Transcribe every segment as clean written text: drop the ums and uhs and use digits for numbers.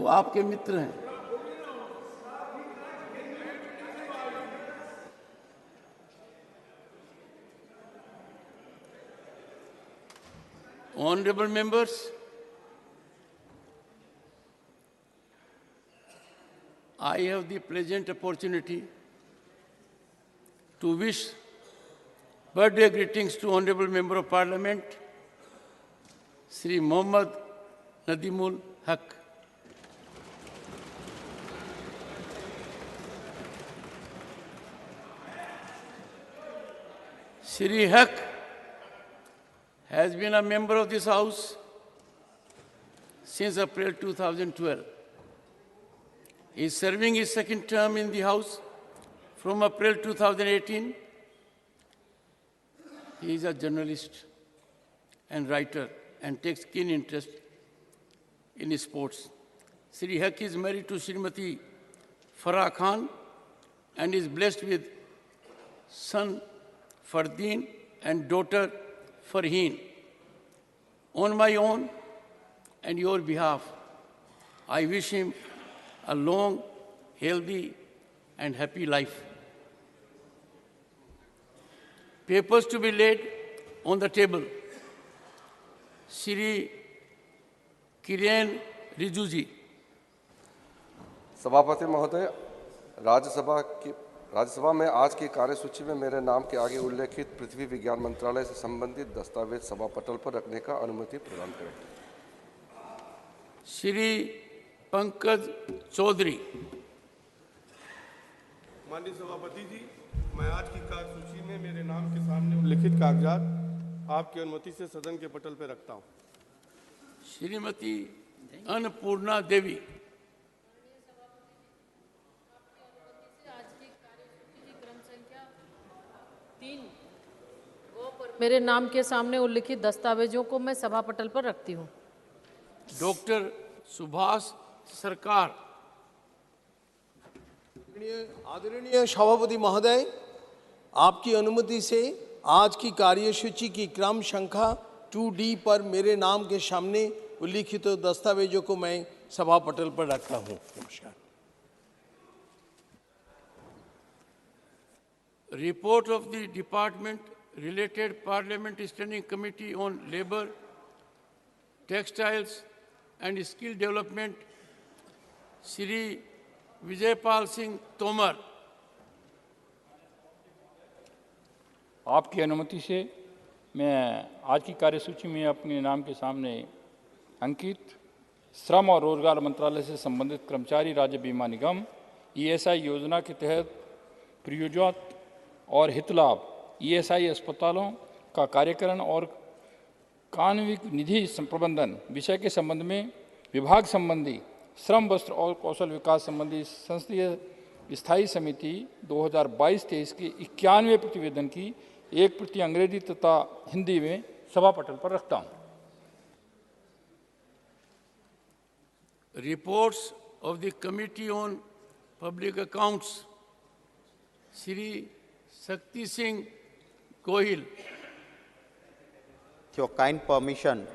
आपके मित्र हैं। Honorable members, I have the pleasant opportunity to wish birthday greetings to Honorable Member of Parliament, Sri Mohammad Nadimul Haq. Sri Haq has been a member of this House since April 2012. He is serving his second term in the House from April 2018. He is a journalist and writer and takes keen interest in sports. Sri Haq is married to Srimati Farah Khan and is blessed with son Fardeen and daughter Farheen. On my own and your behalf, I wish him a long, healthy, and happy life. Papers to be laid on the table. Shri Kiren Rijuji. सभापति महोदय, राज्यसभा में आज की कार्यसूची में मेरे नाम के आगे उल्लेखित पृथ्वी विज्ञान मंत्रालय से संबंधित दस्तावेज सभा पटल पर रखने का अनुमति प्रदान करें। श्री पंकज चौधरी। माननीय सभापति जी, मैं आज की कार्यसूची में मेरे नाम के सामने उल्लेखित कागजात आपकी अनुमति से सदन के पटल पर रखता हूं। श्रीमती अन्नपूर्णा देवी। मेरे नाम के सामने उल्लिखित दस्तावेजों को मैं सभा पटल पर रखती हूँ। डॉक्टर सुभाष सरकार। आदरणीय सभापति महोदय, आपकी अनुमति से आज की कार्यसूची की क्रम संख्या 2D पर मेरे नाम के सामने उल्लिखित दस्तावेजों को मैं सभा पटल पर रखता हूँ। नमस्कार। Report of the department related Parliament Standing Committee on Labour, Textiles and Skill Development, Shri Vijaypal Singh Tomar. आपकी अनुमति से मैं आज की कार्यसूची में अपने नाम के सामने अंकित श्रम और रोजगार मंत्रालय से संबंधित कर्मचारी राज्य बीमा निगम ESI योजना के तहत प्रयोजक और हितलाभ ESI अस्पतालों का कार्यकरण और कानूनी निधि प्रबंधन विषय के संबंध में विभाग संबंधी श्रम वस्त्र और कौशल विकास संबंधी संसदीय स्थायी समिति 2022-23 के 91 प्रतिवेदन की एक प्रति अंग्रेजी तथा हिंदी में सभा पटल पर रखता हूं। Reports of the committee on public accounts, Shri Shakti Singh Gohil. With your kind permission,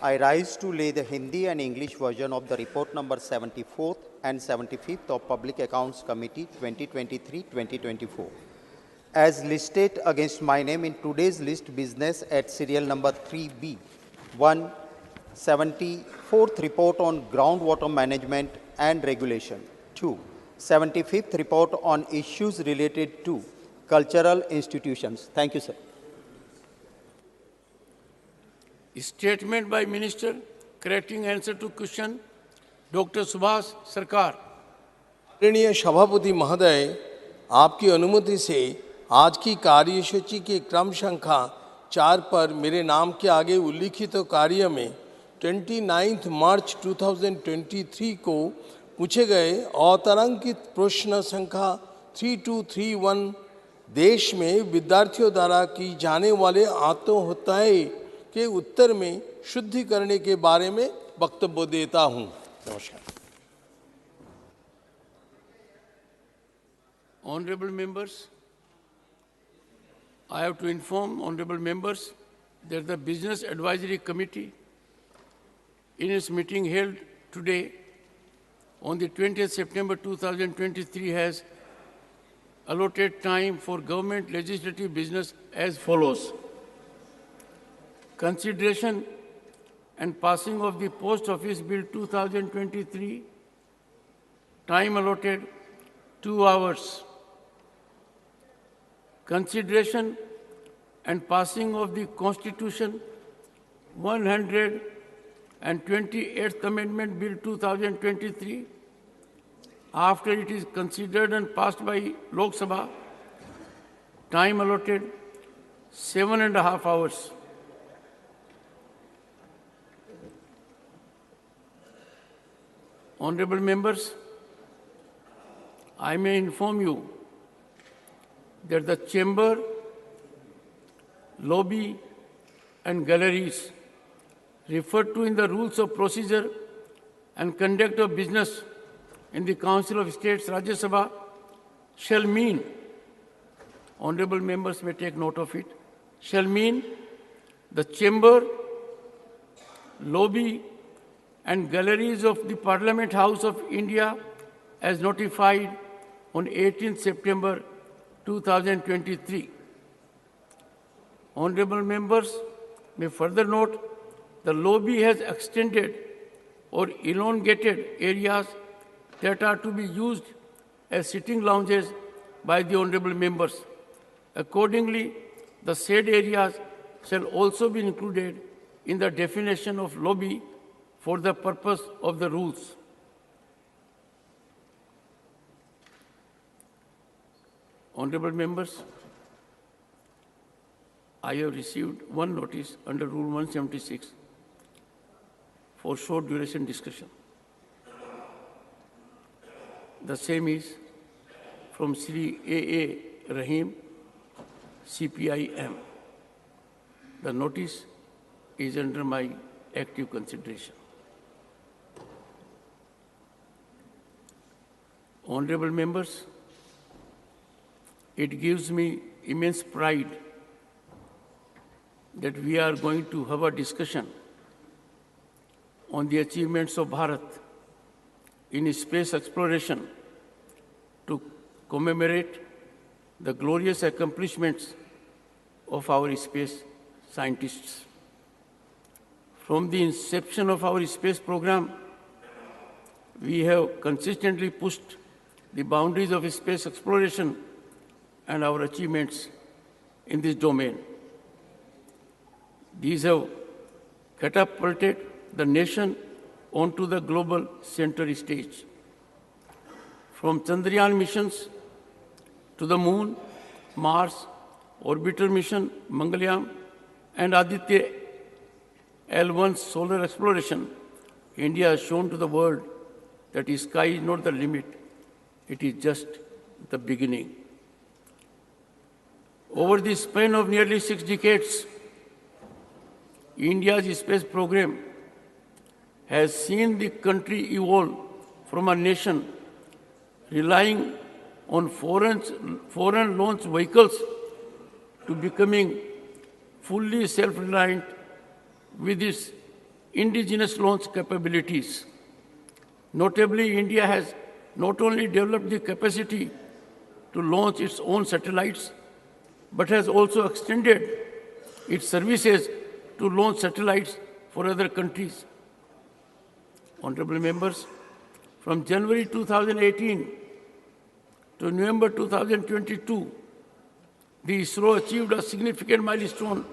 I rise to lay the Hindi and English version of the report number 74th and 75th of Public Accounts Committee 2023-2024. As listed against my name in today's list business at serial number 3B. 1. 74th report on groundwater management and regulation. 2. 75th report on issues related to cultural institutions. Thank you, sir. Statement by Minister, correcting answer to question, Dr. Subhash Sarkar. आदरणीय सभापति महोदय, आपकी अनुमति से आज की कार्यसूची के क्रम संख्या 4 पर मेरे नाम के आगे उल्लिखित कार्य में 29 मार्च 2023 को पूछे गए अतारांकित प्रश्न संख्या 3231 देश में विद्यार्थियों द्वारा की जाने वाले आत्महत्याएं के उत्तर में शुद्धिकरण के बारे में वक्तव्य देता हूं। नमस्कार। Honorable members, I have to inform honorable members that the Business Advisory Committee in its meeting held today on the 20th September 2023 has allotted time for government legislative business as follows. Consideration and passing of the Post Office Bill 2023, time allotted 2 hours. Consideration and passing of the Constitution 128th Amendment Bill 2023, after it is considered and passed by Lok Sabha, time allotted 7.5 hours. Honorable members, I may inform you that the chamber, lobby and galleries referred to in the rules of procedure and conduct of business in the Council of States, Rajya Sabha, shall mean, honorable members may take note of it, shall mean the chamber, lobby and galleries of the Parliament House of India as notified on 18th September 2023. Honorable members may further note the lobby has extended or elongated areas that are to be used as sitting lounges by the honorable members. Accordingly, the said areas shall also be included in the definition of lobby for the purpose of the rules. Honorable members, I have received one notice under Rule 176 for short duration discussion. The same is from Sri A.A. Rahim, CPIM. The notice is under my active consideration. Honorable members, it gives me immense pride that we are going to have a discussion on the achievements of Bharat in space exploration to commemorate the glorious accomplishments of our space scientists. From the inception of our space program, we have consistently pushed the boundaries of space exploration and our achievements in this domain. These have catapulted the nation onto the global center stage. From Chandrayaan missions to the Moon, Mars, orbiter mission, Mangalyaan, and Aditya L1 solar exploration, India has shown to the world that the sky is not the limit, it is just the beginning. Over the span of nearly 6 decades, India's space program has seen the country evolve from a nation relying on foreign launch vehicles to becoming fully self-reliant with its indigenous launch capabilities. Notably, India has not only developed the capacity to launch its own satellites, but has also extended its services to launch satellites for other countries. Honorable members, from January 2018 to November 2022, the ISRO achieved a significant milestone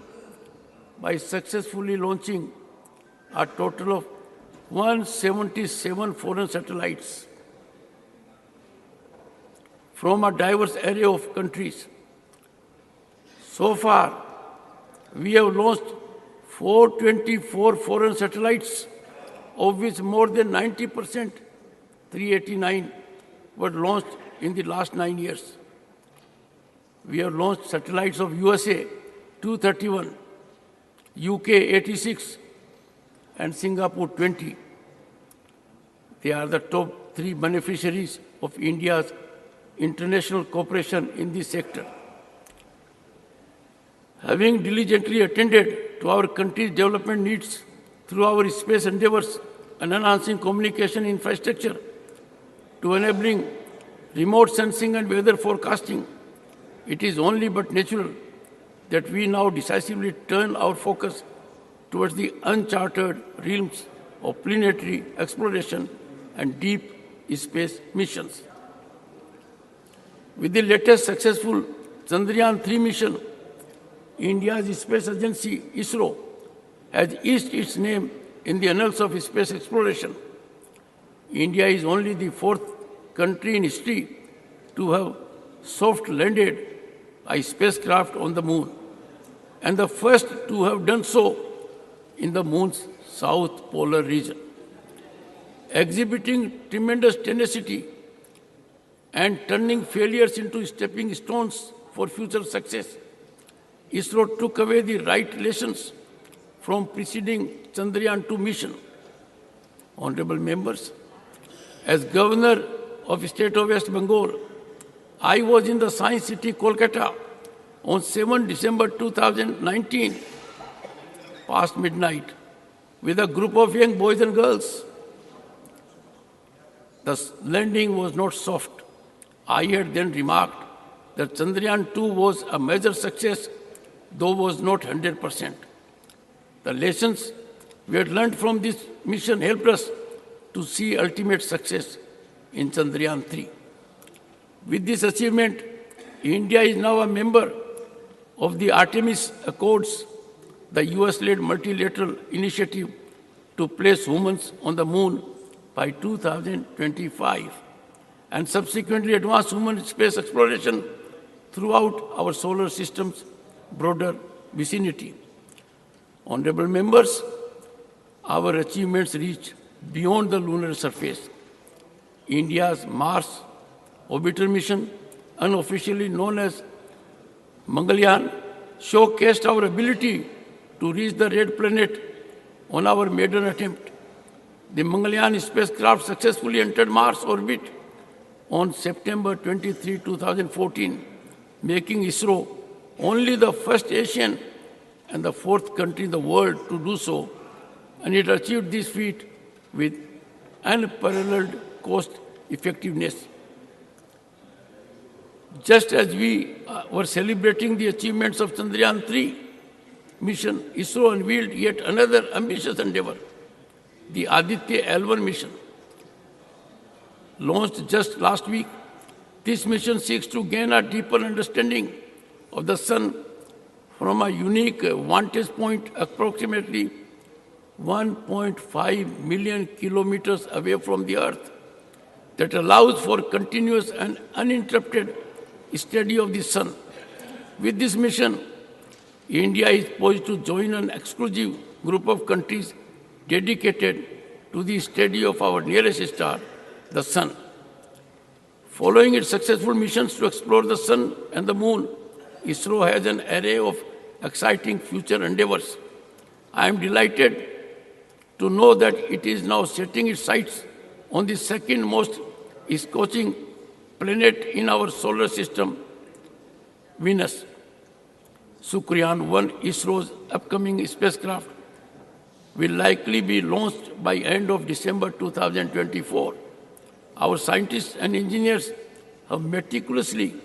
by successfully launching a total of 177 foreign satellites from a diverse array of countries. So far, we have launched 424 foreign satellites, of which more than 90%, 389, were launched in the last 9 years. We have launched satellites of USA, 231, UK, 86, and Singapore, 20. They are the top 3 beneficiaries of India's international cooperation in this sector. Having diligently attended to our country's development needs through our space endeavors and enhancing communication infrastructure, to enabling remote sensing and weather forecasting, it is only but natural that we now decisively turn our focus towards the uncharted realms of planetary exploration and deep space missions. With the latest successful Chandrayaan-3 mission, India's space agency, ISRO, has etched its name in the annals of space exploration. India is only the fourth country in history to have soft-landed a spacecraft on the moon, and the first to have done so in the moon's south polar region. Exhibiting tremendous tenacity and turning failures into stepping stones for future success, ISRO took away the right lessons from preceding Chandrayaan-2 mission. Honorable members, as Governor of the State of West Bengal, I was in the Science City, Kolkata, on 7 December 2019, past midnight, with a group of young boys and girls. The landing was not soft. I had then remarked that Chandrayaan-2 was a major success, though was not 100%. The lessons we had learned from this mission helped us to see ultimate success in Chandrayaan-3. With this achievement, India is now a member of the Artemis Accords, the US-led multilateral initiative to place humans on the moon by 2025, and subsequently advance human space exploration throughout our solar system's broader vicinity. Honorable members, our achievements reach beyond the lunar surface. India's Mars orbital mission, unofficially known as Mangalyaan, showcased our ability to reach the red planet on our maiden attempt. The Mangalyaan spacecraft successfully entered Mars orbit on September 23, 2014, making ISRO only the first Asian and the fourth country in the world to do so, and it achieved this feat with unparalleled cost effectiveness. Just as we were celebrating the achievements of Chandrayaan-3 mission, ISRO unveiled yet another ambitious endeavor, the Aditya L1 mission. Launched just last week, this mission seeks to gain a deeper understanding of the Sun from a unique vantage point approximately 1.5 million kilometers away from the Earth that allows for continuous and uninterrupted study of the Sun. With this mission, India is poised to join an exclusive group of countries dedicated to the study of our nearest star, the Sun. Following its successful missions to explore the Sun and the Moon, ISRO has an array of exciting future endeavors. I am delighted to know that it is now setting its sights on the second most scorching planet in our solar system, Venus. Chandrayaan-1, ISRO's upcoming spacecraft, will likely be launched by end of December 2024. Our scientists and engineers have meticulously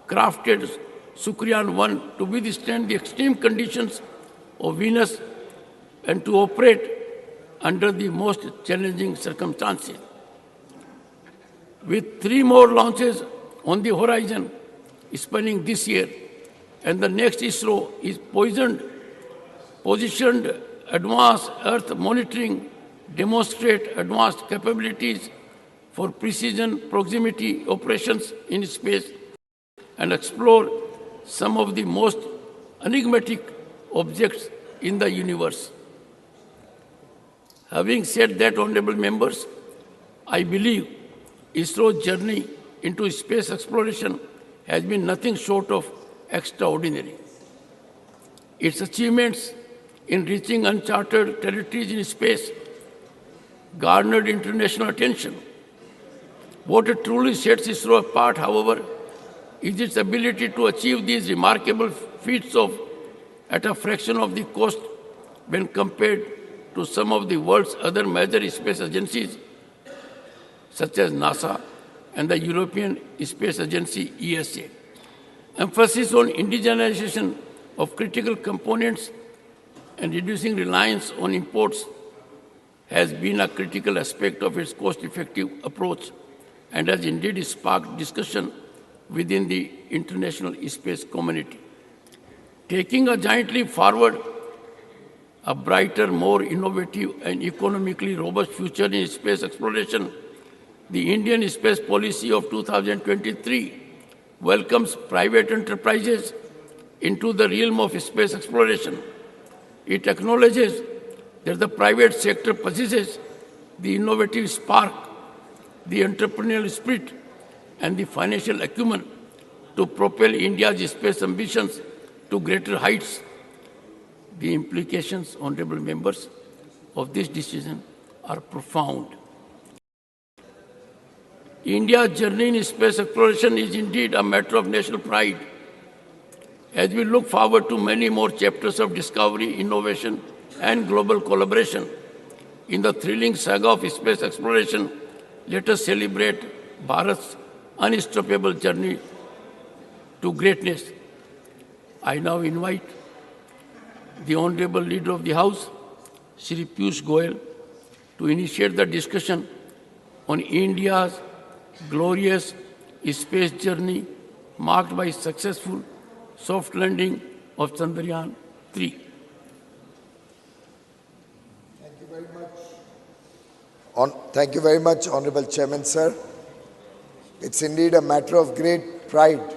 crafted Chandrayaan-1 to withstand the extreme conditions of Venus and to operate under the most challenging circumstances. With 3 more launches on the horizon, spanning this year, and the next ISRO is positioned advanced Earth monitoring, demonstrate advanced capabilities for precision proximity operations in space, and explore some of the most enigmatic objects in the universe. Having said that, honorable members, I believe ISRO's journey into space exploration has been nothing short of extraordinary. Its achievements in reaching uncharted territories in space garnered international attention. What truly sets ISRO apart, however, is its ability to achieve these remarkable feats at a fraction of the cost when compared to some of the world's other major space agencies, such as NASA and the European Space Agency ESA. Emphasis on indigenization of critical components and reducing reliance on imports has been a critical aspect of its cost-effective approach and has indeed sparked discussion within the international space community. Taking a giant leap forward, a brighter, more innovative and economically robust future in space exploration, the Indian space policy of 2023 welcomes private enterprises into the realm of space exploration. It acknowledges that the private sector possesses the innovative spark, the entrepreneurial spirit, and the financial acumen to propel India's space ambitions to greater heights. The implications, honorable members, of this decision are profound. India's journey in space exploration is indeed a matter of national pride. As we look forward to many more chapters of discovery, innovation, and global collaboration in the thrilling saga of space exploration, let us celebrate Bharat's unstoppable journey to greatness. I now invite the Honorable Leader of the House, Shri Piyush Goyal, to initiate the discussion on India's glorious space journey marked by successful soft landing of Chandrayaan 3. Thank you very much, Honorable Chairman, sir. It's indeed a matter of great pride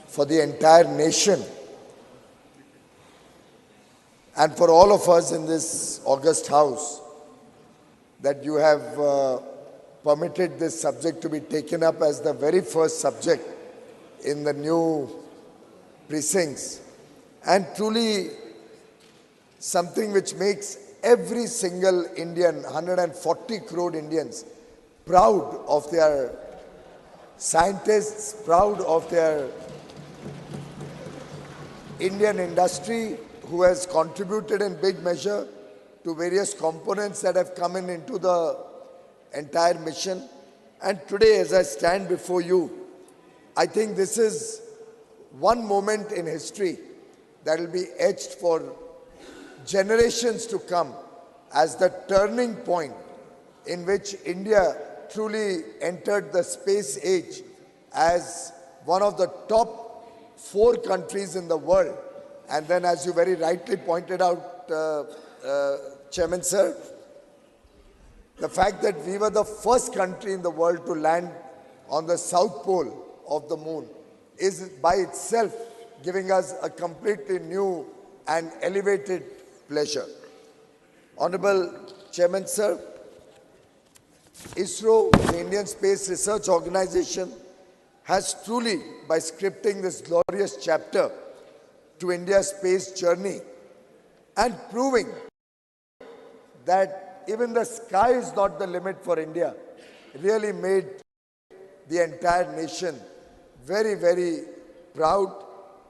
for the entire nation and for all of us in this august house that you have permitted this subject to be taken up as the very first subject in the new precincts, and truly something which makes every single Indian, 140 crore Indians, proud of their scientists, proud of their Indian industry who has contributed in big measure to various components that have come into the entire mission. And today, as I stand before you, I think this is one moment in history that will be etched for generations to come as the turning point in which India truly entered the space age as one of the top 4 countries in the world. And then, as you very rightly pointed out, Chairman Sir, the fact that we were the first country in the world to land on the south pole of the moon is by itself giving us a completely new and elevated pleasure. Honorable Chairman Sir, ISRO, the Indian Space Research Organization, has truly, by scripting this glorious chapter to India's space journey and proving that even the sky is not the limit for India, really made the entire nation very, very proud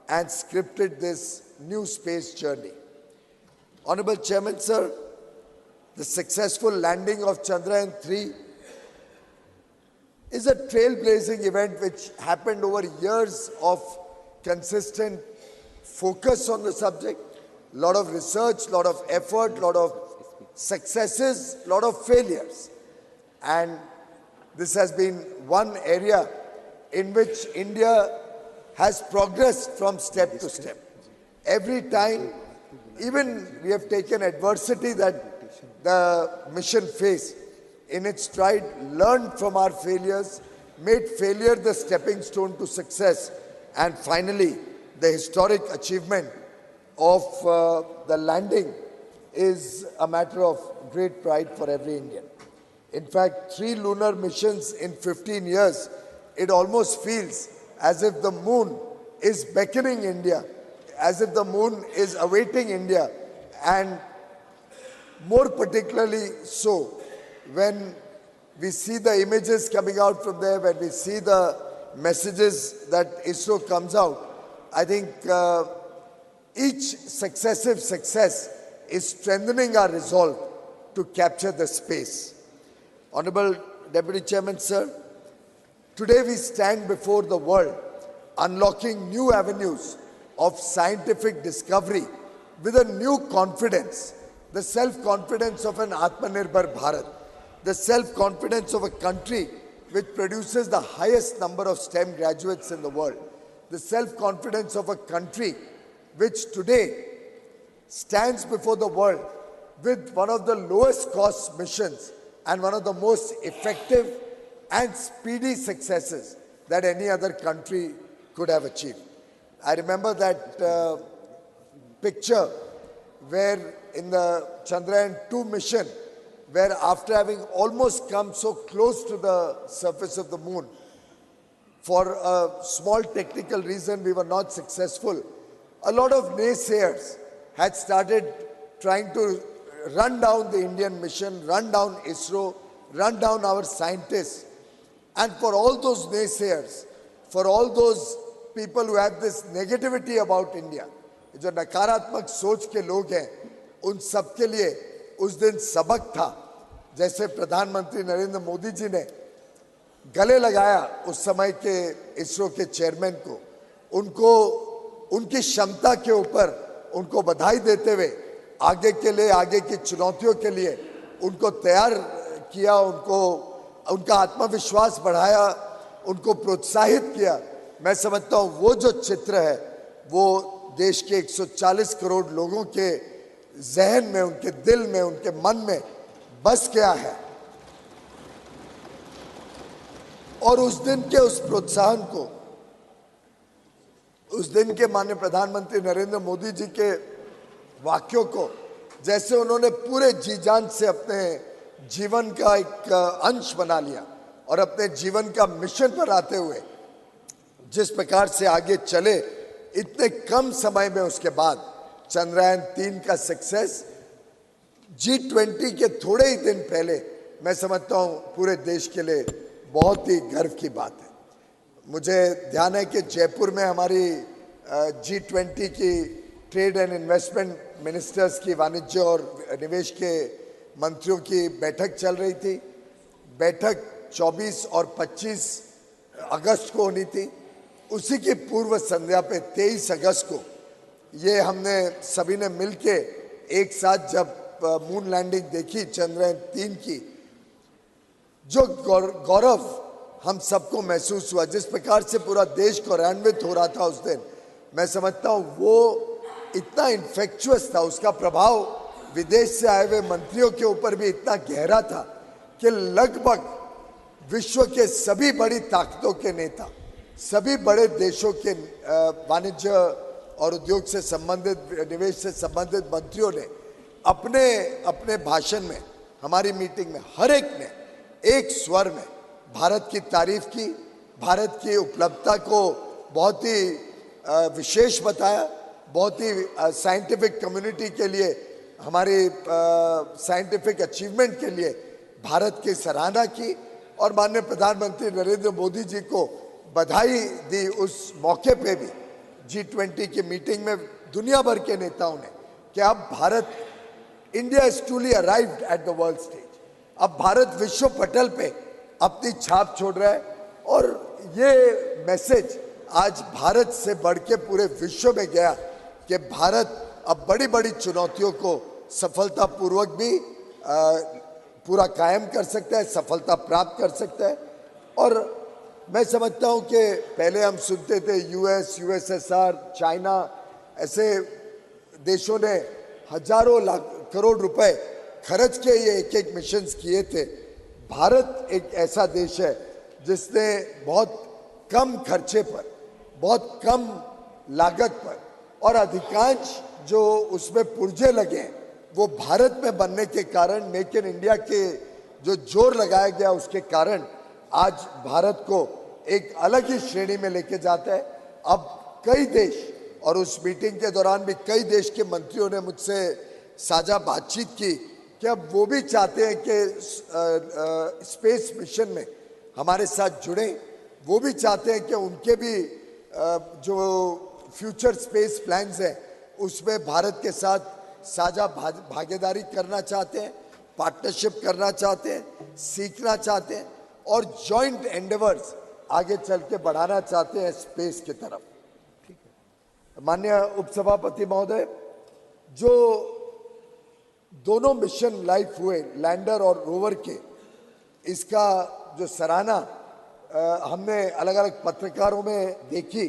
and scripted this new space journey. Honorable Chairman, sir, the successful landing of Chandrayaan 3 is a trailblazing event which happened over years of consistent focus on the subject, a lot of research, a lot of effort, a lot of successes, a lot of failures. And this has been one area in which India has progressed from step to step. Every time, even we have taken adversity that the mission faced in its stride, learned from our failures, made failure the stepping stone to success, and finally, the historic achievement of the landing is a matter of great pride for every Indian. In fact, 3 lunar missions in 15 years, it almost feels as if the moon is beckoning India, as if the moon is awaiting India, and more particularly so when we see the images coming out from there, when we see the messages that ISRO comes out, I think each successive success is strengthening our resolve to capture the space. Honorable Deputy Chairman, sir. Today we stand before the world, unlocking new avenues of scientific discovery with a new confidence, the self-confidence of an Atmanirbhar Bharat, the self-confidence of a country which produces the highest number of STEM graduates in the world, the self-confidence of a country which today stands before the world with one of the lowest cost missions and one of the most effective and speedy successes that any other country could have achieved. I remember that picture where in the Chandrayaan-2 mission, where after having almost come so close to the surface of the moon, for a small technical reason we were not successful, a lot of naysayers had started trying to run down the Indian mission, run down ISRO, run down our scientists. And for all those naysayers, for all those people who have this negativity about India, जो नकारात्मक सोच के लोग हैं, उन सब के लिए उस दिन सबक था, जैसे प्रधानमंत्री नरेंद्र मोदी जी ने गले लगाया उस समय के इसरो के चेयरमैन को, उनको उनकी क्षमता के ऊपर उनको बधाई देते हुए आगे के लिए, आगे की चुनौतियों के लिए उनको तैयार किया, उनको उनका आत्मविश्वास बढ़ाया, उनको प्रोत्साहित किया। मैं समझता हूँ वो जो चित्र है वो देश के 140 करोड़ लोगों के जहन में, उनके दिल में, उनके मन में बस गया है। और उस दिन के उस प्रोत्साहन को, उस दिन के माननीय प्रधानमंत्री नरेंद्र मोदी जी के वाक्यों को, जैसे उन्होंने पूरे जी जान से अपने जीवन का एक अंश बना लिया और अपने जीवन का मिशन पर आते हुए जिस प्रकार से आगे चले, इतने कम समय में उसके बाद चंद्रयान-3 का सक्सेस, G20 के थोड़े ही दिन पहले, मैं समझता हूँ पूरे देश के लिए बहुत ही गर्व की बात है। मुझे ध्यान है कि जयपुर में हमारी G20 की ट्रेड एंड इन्वेस्टमेंट मिनिस्टर्स की, वाणिज्य और निवेश के मंत्रियों की बैठक चल रही थी। बैठक 24 और 25 अगस्त को होनी थी। उसी की पूर्व संध्या पे 23 अगस्त को ये हमने सभी ने मिलके एक साथ जब मून लैंडिंग देखी चंद्रयान-3 की, जो गौरव हम सबको महसूस हुआ, जिस प्रकार से पूरा देश गौरवान्वित हो रहा था उस दिन, मैं समझता हूँ वो इतना इन्फेक्चुअस था, उसका प्रभाव विदेश से आए हुए मंत्रियों के ऊपर भी इतना गहरा था कि लगभग विश्व के सभी बड़ी ताकतों के नेता, सभी बड़े देशों के वाणिज्य और उद्योग से संबंधित, निवेश से संबंधित मंत्रियों ने अपने अपने भाषण में, हमारी मीटिंग में, हर एक ने एक स्वर में भारत की तारीफ की, भारत की उपलब्धता को बहुत ही विशेष बताया, बहुत ही साइंटिफिक कम्युनिटी के लिए, हमारी साइंटिफिक अचीवमेंट के लिए भारत की सराहना की और माननीय प्रधानमंत्री नरेंद्र मोदी जी को बधाई दी। उस मौके पे भी G20 की मीटिंग में दुनिया भर के नेताओं ने कि अब Bharat, India is truly arrived at the world stage, अब भारत विश्व पटल पे अपनी छाप छोड़ रहा है। और ये मैसेज आज भारत से बढ़ के पूरे विश्व में गया कि भारत अब बड़ी बड़ी चुनौतियों को सफलतापूर्वक भी पूरा कायम कर सकता है, सफलता प्राप्त कर सकता है। और मैं समझता हूँ कि पहले हम सुनते थे US, USSR, चाइना, ऐसे देशों ने हजारों लाख करोड़ रुपए खर्च के ये एक एक मिशंस किए थे। भारत एक ऐसा देश है जिसने बहुत कम खर्चे पर, बहुत कम लागत पर और अधिकांश जो उसमें पुर्जे लगे वो भारत में बनने के कारण, मेक इन इंडिया के जो जोर लगाया गया उसके कारण आज भारत को एक अलग ही श्रेणी में लेके जाता है। अब कई देश, और उस मीटिंग के दौरान भी कई देश के मंत्रियों ने मुझसे साझा बातचीत की कि अब वो भी चाहते हैं कि स्पेस मिशन में हमारे साथ जुड़ें, वो भी चाहते हैं कि उनके भी जो फ्यूचर स्पेस प्लान्स हैं उसमें भारत के साथ साझा भागीदारी करना चाहते हैं, पार्टनरशिप करना चाहते हैं, सीखना चाहते हैं। और जॉइंट एंडेवर्स आगे चल के बढ़ाना चाहते हैं स्पेस की तरफ। माननीय उपसभापति महोदय, जो दोनों मिशन लाइफ हुए लैंडर और रोवर के, इसका जो सराहना हमने अलग अलग पत्रकारों में देखी,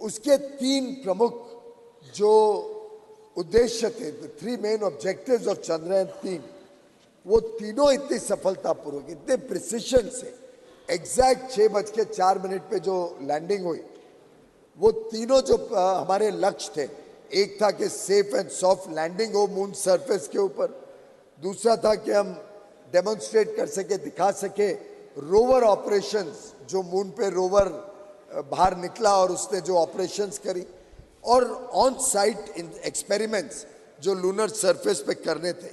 उसके 3 प्रमुख जो उद्देश्य थे, 3 मेन ऑब्जेक्टिव्स ऑफ चंद्रयान-3, वो तीनों इतनी सफलतापूर्वक, इतने प्रिसिशन से, एग्जैक्ट 6:04 पे जो लैंडिंग हुई, वो तीनों जो हमारे लक्ष्य थे, एक था कि सेफ एंड सॉफ्ट लैंडिंग हो मून सरफेस के ऊपर, दूसरा था कि हम डेमोन्स्ट्रेट कर सके, दिखा सके रोवर ऑपरेशंस, जो मून पे रोवर बाहर निकला और उसने जो ऑपरेशंस करी, और ऑन साइट एक्सपेरिमेंट्स जो लूनर सरफेस पे करने थे।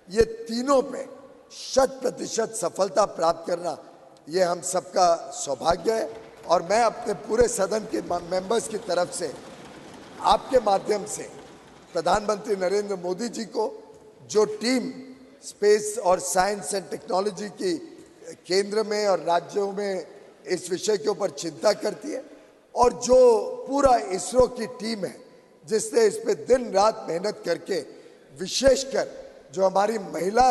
ये तीनों पे 100% सफलता प्राप्त करना, ये हम सबका सौभाग्य है। और मैं अपने पूरे सदन के मेंबर्स की तरफ से आपके माध्यम से प्रधानमंत्री नरेंद्र मोदी जी को, जो टीम स्पेस और साइंस एंड टेक्नोलॉजी की केंद्र में और राज्यों में इस विषय के ऊपर चिंता करती है, और जो पूरा इसरो की टीम है जिसने इस पे दिन रात मेहनत करके, विशेषकर जो हमारी महिला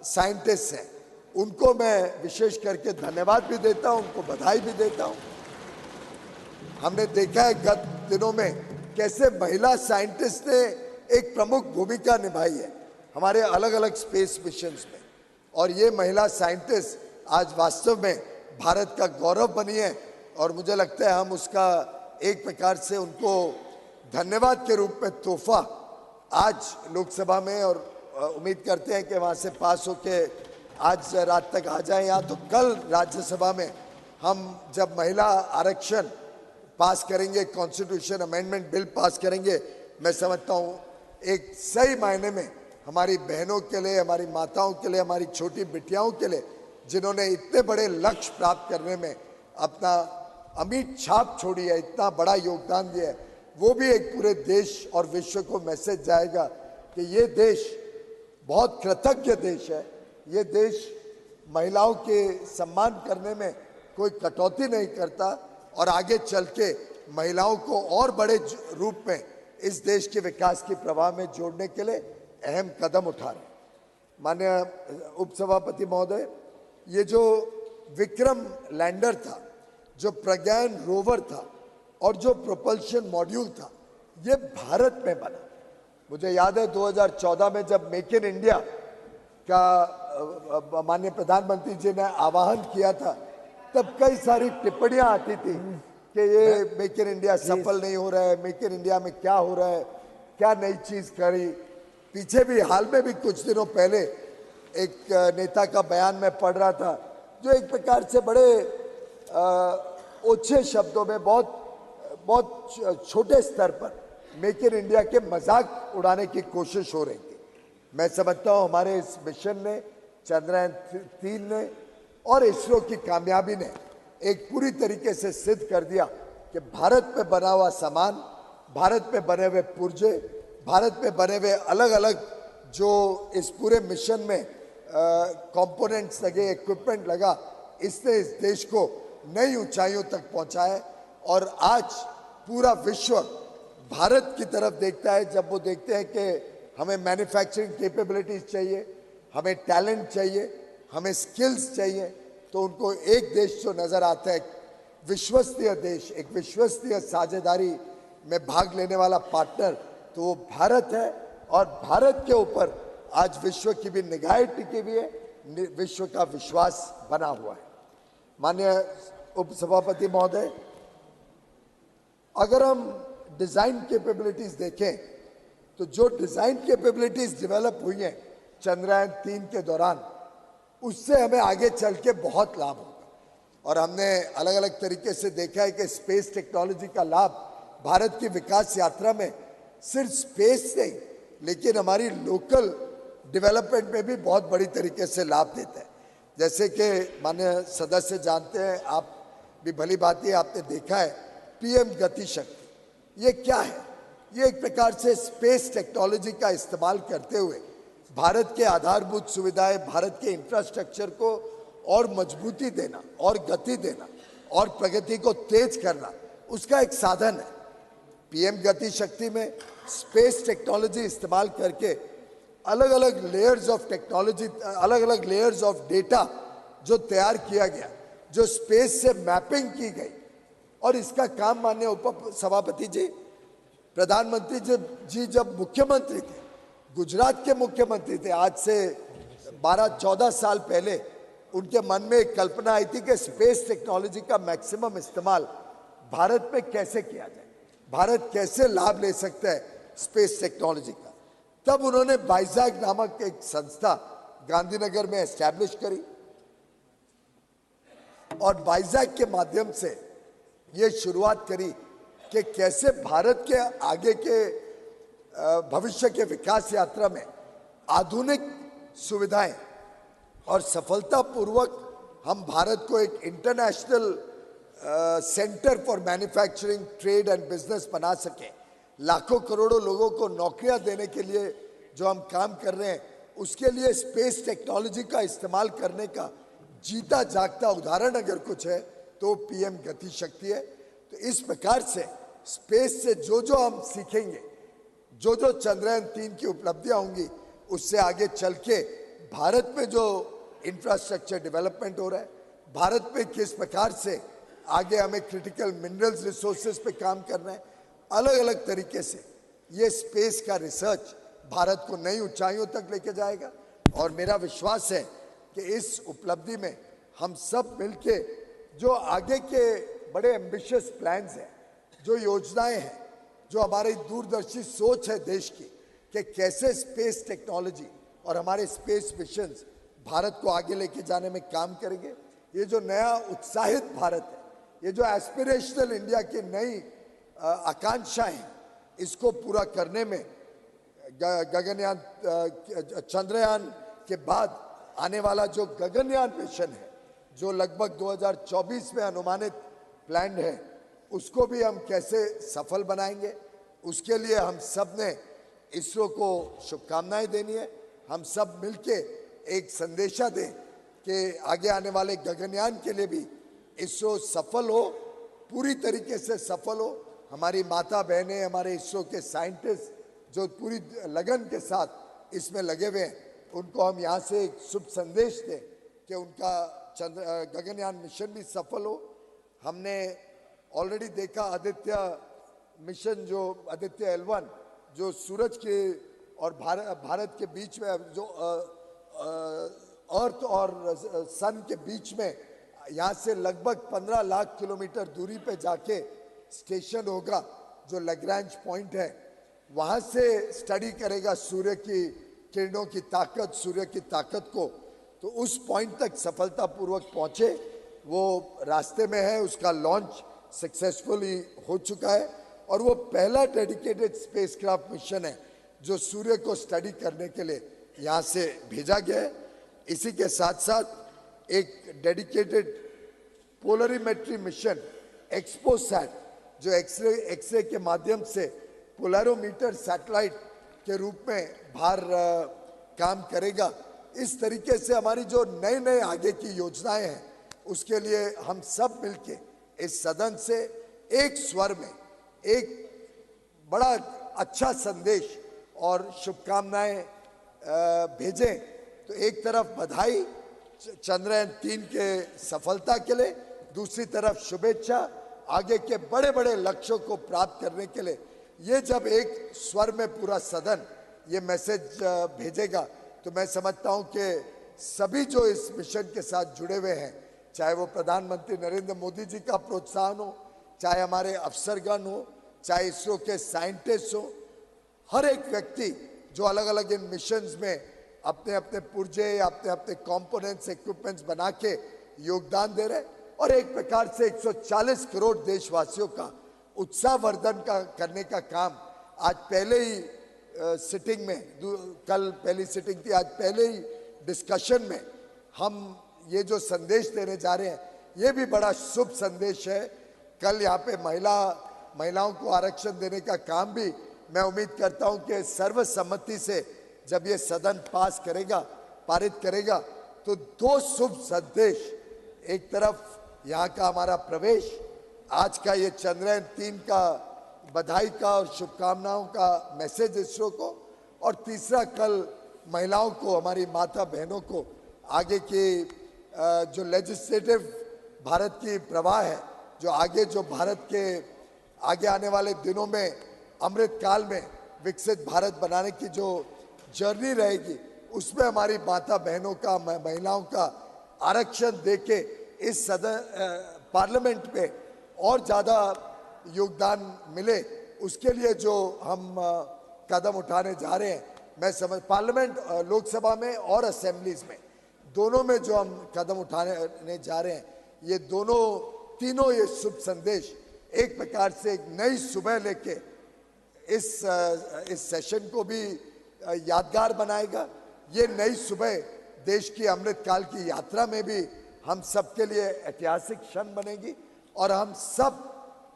साइंटिस्ट हैं, उनको मैं विशेष करके धन्यवाद भी देता हूं, उनको बधाई भी देता हूं। हमने देखा है गत दिनों में कैसे महिला साइंटिस्ट ने एक प्रमुख भूमिका निभाई है हमारे अलग अलग स्पेस मिशंस में, और ये महिला साइंटिस्ट आज वास्तव में भारत का गौरव बनी है, और मुझे लगता है हम उसका एक प्रकार से उनको धन्यवाद के रूप में तोहफा आज लोकसभा में, और उम्मीद करते हैं कि वहाँ से पास होके आज रात तक आ जाए यहाँ, तो कल राज्यसभा में हम जब महिला आरक्षण पास करेंगे, कॉन्स्टिट्यूशन अमेंडमेंट बिल पास करेंगे, मैं समझता हूँ एक सही मायने में हमारी बहनों के लिए, हमारी माताओं के लिए, हमारी छोटी बिटियाओं के लिए, जिन्होंने इतने बड़े लक्ष्य प्राप्त करने में अपना अमिट छाप छोड़ी है, इतना बड़ा योगदान दिया है, वो भी एक पूरे देश और विश्व को मैसेज जाएगा कि ये देश बहुत कृतज्ञ देश है। ये देश महिलाओं के सम्मान करने में कोई कटौती नहीं करता, और आगे चल के महिलाओं को और बड़े रूप में इस देश के विकास के प्रवाह में जोड़ने के लिए अहम कदम उठा रहे हैं। माननीय उपसभापति महोदय, ये जो विक्रम लैंडर था, जो प्रज्ञान रोवर था, और जो प्रोपल्शन मॉड्यूल था, ये भारत में बना। मुझे याद है 2014 में जब मेक इन इंडिया का माननीय प्रधानमंत्री जी ने आह्वान किया था, तब कई सारी टिप्पणियां आती थी कि ये मेक इन इंडिया सफल नहीं हो रहा है, मेक इन इंडिया में क्या हो रहा है, क्या नई चीज करी। पीछे भी हाल में भी कुछ दिनों पहले एक नेता का बयान मैं पढ़ रहा था, जो एक प्रकार से बड़े ओछे शब्दों में बहुत छोटे स्तर पर मेक इन इंडिया के मजाक उड़ाने की कोशिश हो रही थी। मैं समझता हूँ हमारे इस मिशन ने, चंद्रयान-3 ने और इसरो की कामयाबी ने एक पूरी तरीके से सिद्ध कर दिया कि भारत में बना हुआ सामान, भारत में बने हुए पुर्जे, भारत में बने हुए अलग अलग जो इस पूरे मिशन में कंपोनेंट्स लगे, इक्विपमेंट लगा, इसने इस देश को नई ऊंचाइयों तक पहुंचाया। और आज पूरा विश्व भारत की तरफ देखता है, जब वो देखते हैं कि हमें मैन्युफैक्चरिंग कैपेबिलिटीज चाहिए, हमें टैलेंट चाहिए, हमें स्किल्स चाहिए, तो उनको एक देश जो नज़र आता है, विश्वसनीय देश, एक विश्वसनीय साझेदारी में भाग लेने वाला पार्टनर, तो वो भारत है। और भारत के ऊपर आज विश्व की भी निगाहें टिकी हुई है, विश्व का विश्वास बना हुआ है। माननीय उपसभापति महोदय, अगर हम डिज़ाइन कैपेबिलिटीज़ देखें तो जो डिज़ाइन कैपेबिलिटीज़ डेवलप हुई हैं चंद्रयान-3 के दौरान, उससे हमें आगे चल के बहुत लाभ होगा। और हमने अलग अलग तरीके से देखा है कि स्पेस टेक्नोलॉजी का लाभ भारत की विकास यात्रा में सिर्फ स्पेस नहीं, लेकिन हमारी लोकल डेवलपमेंट में भी बहुत बड़ी तरीके से लाभ देता है। जैसे कि माननीय सदस्य जानते हैं, आप भी भली बात ही आपने देखा है, पीएम गति शक्ति, ये क्या है? ये एक प्रकार से स्पेस टेक्नोलॉजी का इस्तेमाल करते हुए भारत के आधारभूत सुविधाएं, भारत के इंफ्रास्ट्रक्चर को और मजबूती देना और गति देना और प्रगति को तेज करना, उसका एक साधन है। पीएम गति शक्ति में स्पेस टेक्नोलॉजी इस्तेमाल करके अलग अलग लेयर्स ऑफ टेक्नोलॉजी, अलग अलग लेयर्स ऑफ डेटा जो तैयार किया गया, जो स्पेस से मैपिंग की गई, और इसका काम माननीय उप सभापति जी, प्रधानमंत्री जी जब मुख्यमंत्री थे, गुजरात के मुख्यमंत्री थे, आज से 12-14 साल पहले उनके मन में एक कल्पना आई थी कि स्पेस टेक्नोलॉजी का मैक्सिमम इस्तेमाल भारत में कैसे किया जाए, भारत कैसे लाभ ले सकता है स्पेस टेक्नोलॉजी का। तब उन्होंने बाइजैक नामक एक संस्था गांधीनगर में एस्टैब्लिश करी और बाइजैक के माध्यम से ये शुरुआत करी कि कैसे भारत के आगे के भविष्य के विकास यात्रा में आधुनिक सुविधाएं और सफलतापूर्वक हम भारत को एक international centre for manufacturing, trade and business बना सके। लाखों करोड़ों लोगों को नौकरियां देने के लिए जो हम काम कर रहे हैं, उसके लिए स्पेस टेक्नोलॉजी का इस्तेमाल करने का जीता जागता उदाहरण अगर कुछ है तो पीएम गति शक्ति है। तो इस प्रकार से स्पेस से जो जो हम सीखेंगे, जो जो चंद्रयान 3 की उपलब्धियां होंगी, उससे आगे चल के भारत में जो इंफ्रास्ट्रक्चर डेवलपमेंट हो रहा है, भारत में किस प्रकार से आगे हमें क्रिटिकल मिनरल्स रिसोर्सेज पे काम करना है, अलग अलग तरीके से ये स्पेस का रिसर्च भारत को नई ऊंचाइयों तक लेके जाएगा। और मेरा विश्वास है कि इस उपलब्धि में हम सब मिलके जो आगे के बड़े एम्बिशियस प्लान्स हैं, जो योजनाएं हैं, जो हमारी दूरदर्शी सोच है देश की कि कैसे स्पेस टेक्नोलॉजी और हमारे स्पेस मिशंस भारत को आगे लेके जाने में काम करेंगे। ये जो नया उत्साहित भारत है, ये जो एस्पिरेशनल इंडिया की नई आकांक्षाएं हैं, इसको पूरा करने में गगनयान, चंद्रयान के बाद आने वाला जो गगनयान मिशन है, जो लगभग 2024 में अनुमानित प्लान है, उसको भी हम कैसे सफल बनाएंगे, उसके लिए हम सब ने इसरो को शुभकामनाएं देनी है। हम सब मिलके एक संदेशा दें कि आगे आने वाले गगनयान के लिए भी इसरो सफल हो, पूरी तरीके से सफल हो। हमारी माता बहनें, हमारे इसरो के साइंटिस्ट जो पूरी लगन के साथ इसमें लगे हुए हैं, उनको हम यहाँ से एक शुभ संदेश दें कि उनका गगनयान मिशन भी सफल हो। हमने ऑलरेडी देखा आदित्य मिशन, जो आदित्य L1 जो सूरज के और भारत के बीच में, जो अर्थ और सन के बीच में यहाँ से लगभग 15 लाख किलोमीटर दूरी पे जाके स्टेशन होगा, जो लैग्रैंज पॉइंट है, वहाँ से स्टडी करेगा सूर्य की किरणों की ताकत, सूर्य की ताकत को। तो उस पॉइंट तक सफलतापूर्वक पहुँचे, वो रास्ते में है, उसका लॉन्च सक्सेसफुली हो चुका है और वो पहला डेडिकेटेड स्पेसक्राफ्ट मिशन है जो सूर्य को स्टडी करने के लिए यहाँ से भेजा गया है। इसी के साथ साथ एक डेडिकेटेड पोलरीमेट्री मिशन एक्सपोसैट, जो एक्सरे के माध्यम से पोलरोमीटर सैटेलाइट के रूप में बाहर काम करेगा। इस तरीके से हमारी जो नए नए आगे की योजनाएं हैं, उसके लिए हम सब मिलके इस सदन से एक स्वर में एक बड़ा अच्छा संदेश और शुभकामनाएं भेजें। तो एक तरफ बधाई चंद्रयान 3 के सफलता के लिए, दूसरी तरफ शुभेच्छा आगे के बड़े बड़े लक्ष्यों को प्राप्त करने के लिए। ये जब एक स्वर में पूरा सदन ये मैसेज भेजेगा, तो मैं समझता हूं कि सभी जो इस मिशन के साथ जुड़े हुए हैं, चाहे वो प्रधानमंत्री नरेंद्र मोदी जी का प्रोत्साहन हो, चाहे हमारे अफसरगण हो, चाहे इसरो के साइंटिस्ट हो, हर एक व्यक्ति जो अलग अलग इन मिशंस में अपने अपने पुर्जे, अपने अपने कंपोनेंट्स, इक्विपमेंट्स बना के योगदान दे रहे, और एक प्रकार से 140 करोड़ देशवासियों का उत्साहवर्धन करने का काम आज पहले ही सिटिंग में, कल पहली सिटिंग थी, आज पहले ही डिस्कशन में हम ये जो संदेश देने जा रहे हैं, ये भी बड़ा शुभ संदेश है। कल यहाँ पे महिलाओं को आरक्षण देने का काम भी मैं उम्मीद करता हूँ कि सर्वसम्मति से जब ये सदन पास करेगा, पारित करेगा, तो दो शुभ संदेश, एक तरफ यहाँ का हमारा प्रवेश, आज का ये चंद्रयान 3 का बधाई का और शुभकामनाओं का मैसेज इसरो को, और तीसरा कल महिलाओं को, हमारी माता बहनों को आगे की जो लेजिस्लेटिव भारत की प्रवाह है, जो आगे जो भारत के आगे आने वाले दिनों में अमृत काल में विकसित भारत बनाने की जो जर्नी रहेगी, उसमें हमारी माता बहनों का, महिलाओं का आरक्षण देके इस सदन पार्लियामेंट में और ज़्यादा योगदान मिले, उसके लिए जो हम कदम उठाने जा रहे हैं, मैं समझ पार्लियामेंट, लोकसभा में और असेंबलीज में, दोनों में जो हम कदम उठाने जा रहे हैं, ये तीनों ये शुभ संदेश एक प्रकार से एक नई सुबह लेके इस सेशन को भी यादगार बनाएगा। ये नई सुबह देश की अमृत काल की यात्रा में भी हम सब के लिए ऐतिहासिक क्षण बनेगी, और हम सब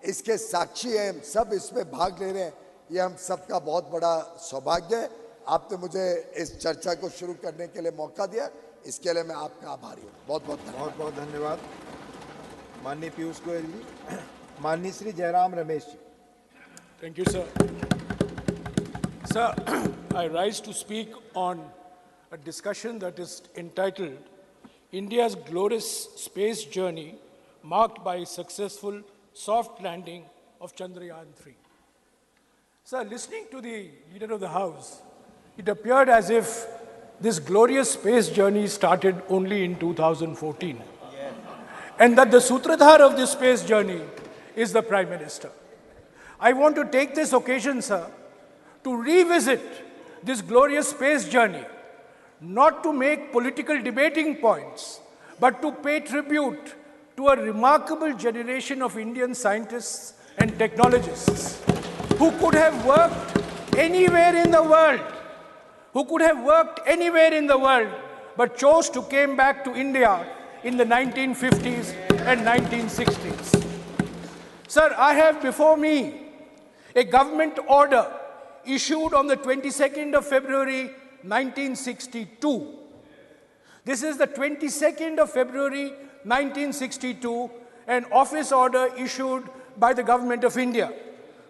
इसके साक्षी हैं, हम सब इसमें भाग ले रहे हैं। ये हम सबका बहुत बड़ा सौभाग्य है। आपने मुझे इस चर्चा को शुरू करने के लिए मौका दिया, इसके लिए मैं आपका आभारी हूँ। बहुत बहुत धन्यवाद माननीय पीयूष गोयल जी। माननीय Shri Jairam Ramesh ji. Thank you, sir. Sir, I rise to speak on a discussion that is entitled India's Glorious Space Journey Marked by Successful Soft Landing of Chandrayaan-3. Sir, listening to the Leader of the House, it appeared as if this glorious space journey started only in 2014. Yes. And that the Sutradhar of this space journey is the Prime Minister. I want to take this occasion, sir, to revisit this glorious space journey, not to make political debating points, but to pay tribute to a remarkable generation of Indian scientists and technologists who could have worked anywhere in the world, but chose to come back to India in the 1950s and 1960s. Sir, I have before me a government order issued on the 22nd of February 1962. This is the 22nd of February 1962, an office order issued by the Government of India,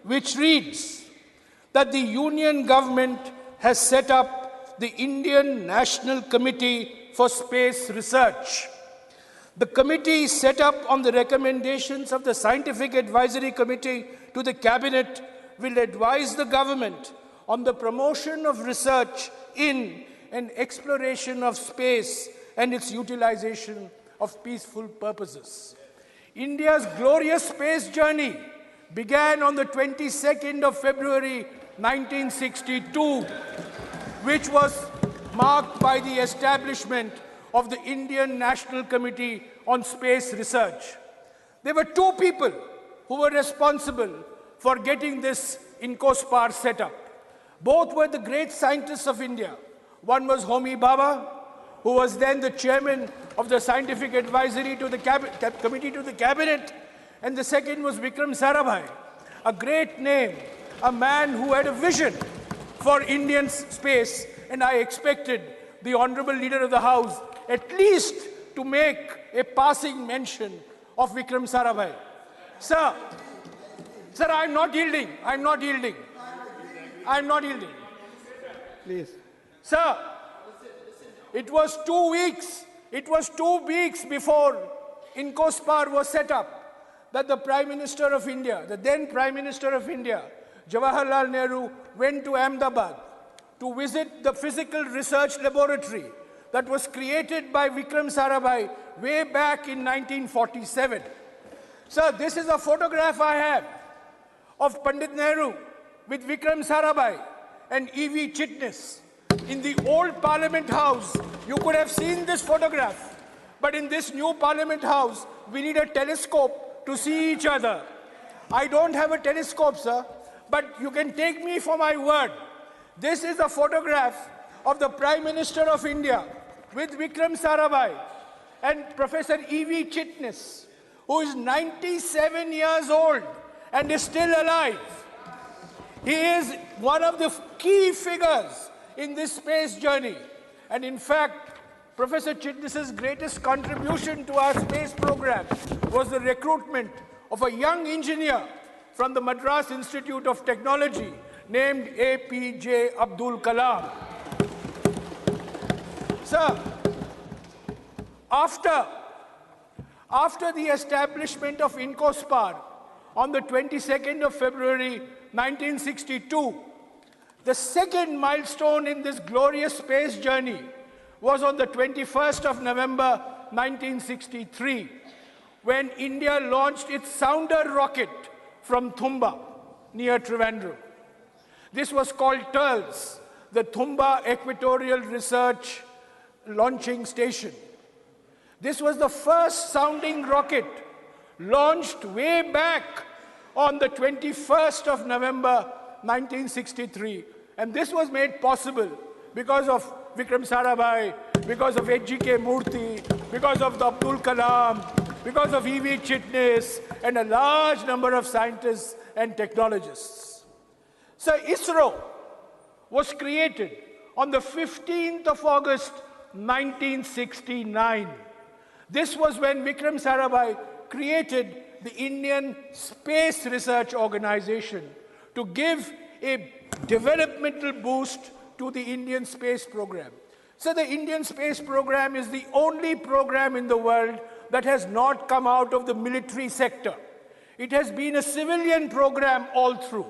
which reads that the Union Government has set up the Indian National Committee for Space Research. The committee is set up on the recommendations of the Scientific Advisory Committee to the Cabinet, will advise the government on the promotion of research in and exploration of space and its utilization of peaceful purposes. India's glorious space journey began on the 22nd of February 1962, which was marked by the establishment of the Indian National Committee on Space Research. There were two people who were responsible for getting this INCOSPAR set up. Both were the great scientists of India. One was Homi Bhabha, who was then the chairman of the Scientific Advisory to the Committee to the Cabinet, and the second was Vikram Sarabhai, a great name, a man who had a vision for Indian space, and I expected the Honorable Leader of the House at least to make a passing mention of Vikram Sarabhai. Sir, I'm not yielding. Please. Sir, it was 2 weeks before INCOSPAR was set up that the Prime Minister of India, the then Prime Minister of India, Jawaharlal Nehru, went to Ahmedabad to visit the physical research laboratory that was created by Vikram Sarabhai way back in 1947. Sir, this is a photograph I have of Pandit Nehru with Vikram Sarabhai and E.V. Chitnis in the old Parliament House. You could have seen this photograph, but in this new Parliament House, we need a telescope to see each other. I don't have a telescope, sir, but you can take me for my word. This is a photograph of the Prime Minister of India with Vikram Sarabhai and Professor E.V. Chitnis, who is 97 years old and is still alive. He is one of the key figures in this space journey. And in fact, Professor Chitnis's greatest contribution to our space program was the recruitment of a young engineer from the Madras Institute of Technology named APJ Abdul Kalam. Sir, after the establishment of INCOSPAR on the 22nd of February 1962, the second milestone in this glorious space journey was on the 21st of November 1963, when India launched its sounder rocket from Thumba, near Trivandrum. This was called TERLS, the Thumba Equatorial Research Launching Station. This was the first sounding rocket launched way back on the 21st of November 1963. And this was made possible because of Vikram Sarabhai, because of H.G.K. Murthy, because of Abdul Kalam, because of E.V. Chitnis, and a large number of scientists and technologists. So ISRO was created on the 15th of August 1969. This was when Vikram Sarabhai created the Indian Space Research Organization to give a developmental boost to the Indian space program. So the Indian space program is the only program in the world that has not come out of the military sector. It has been a civilian program all through.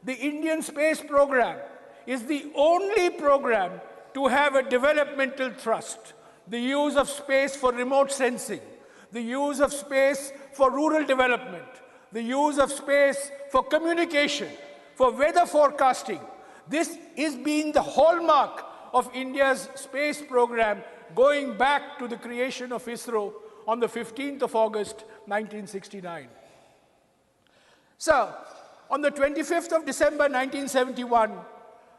The Indian space program is the only program to have a developmental thrust, the use of space for remote sensing, the use of space for rural development, the use of space for communication, for weather forecasting. This is being the hallmark of India's space program going back to the creation of ISRO on the 15th of August 1969. So, on the 25th of December 1971,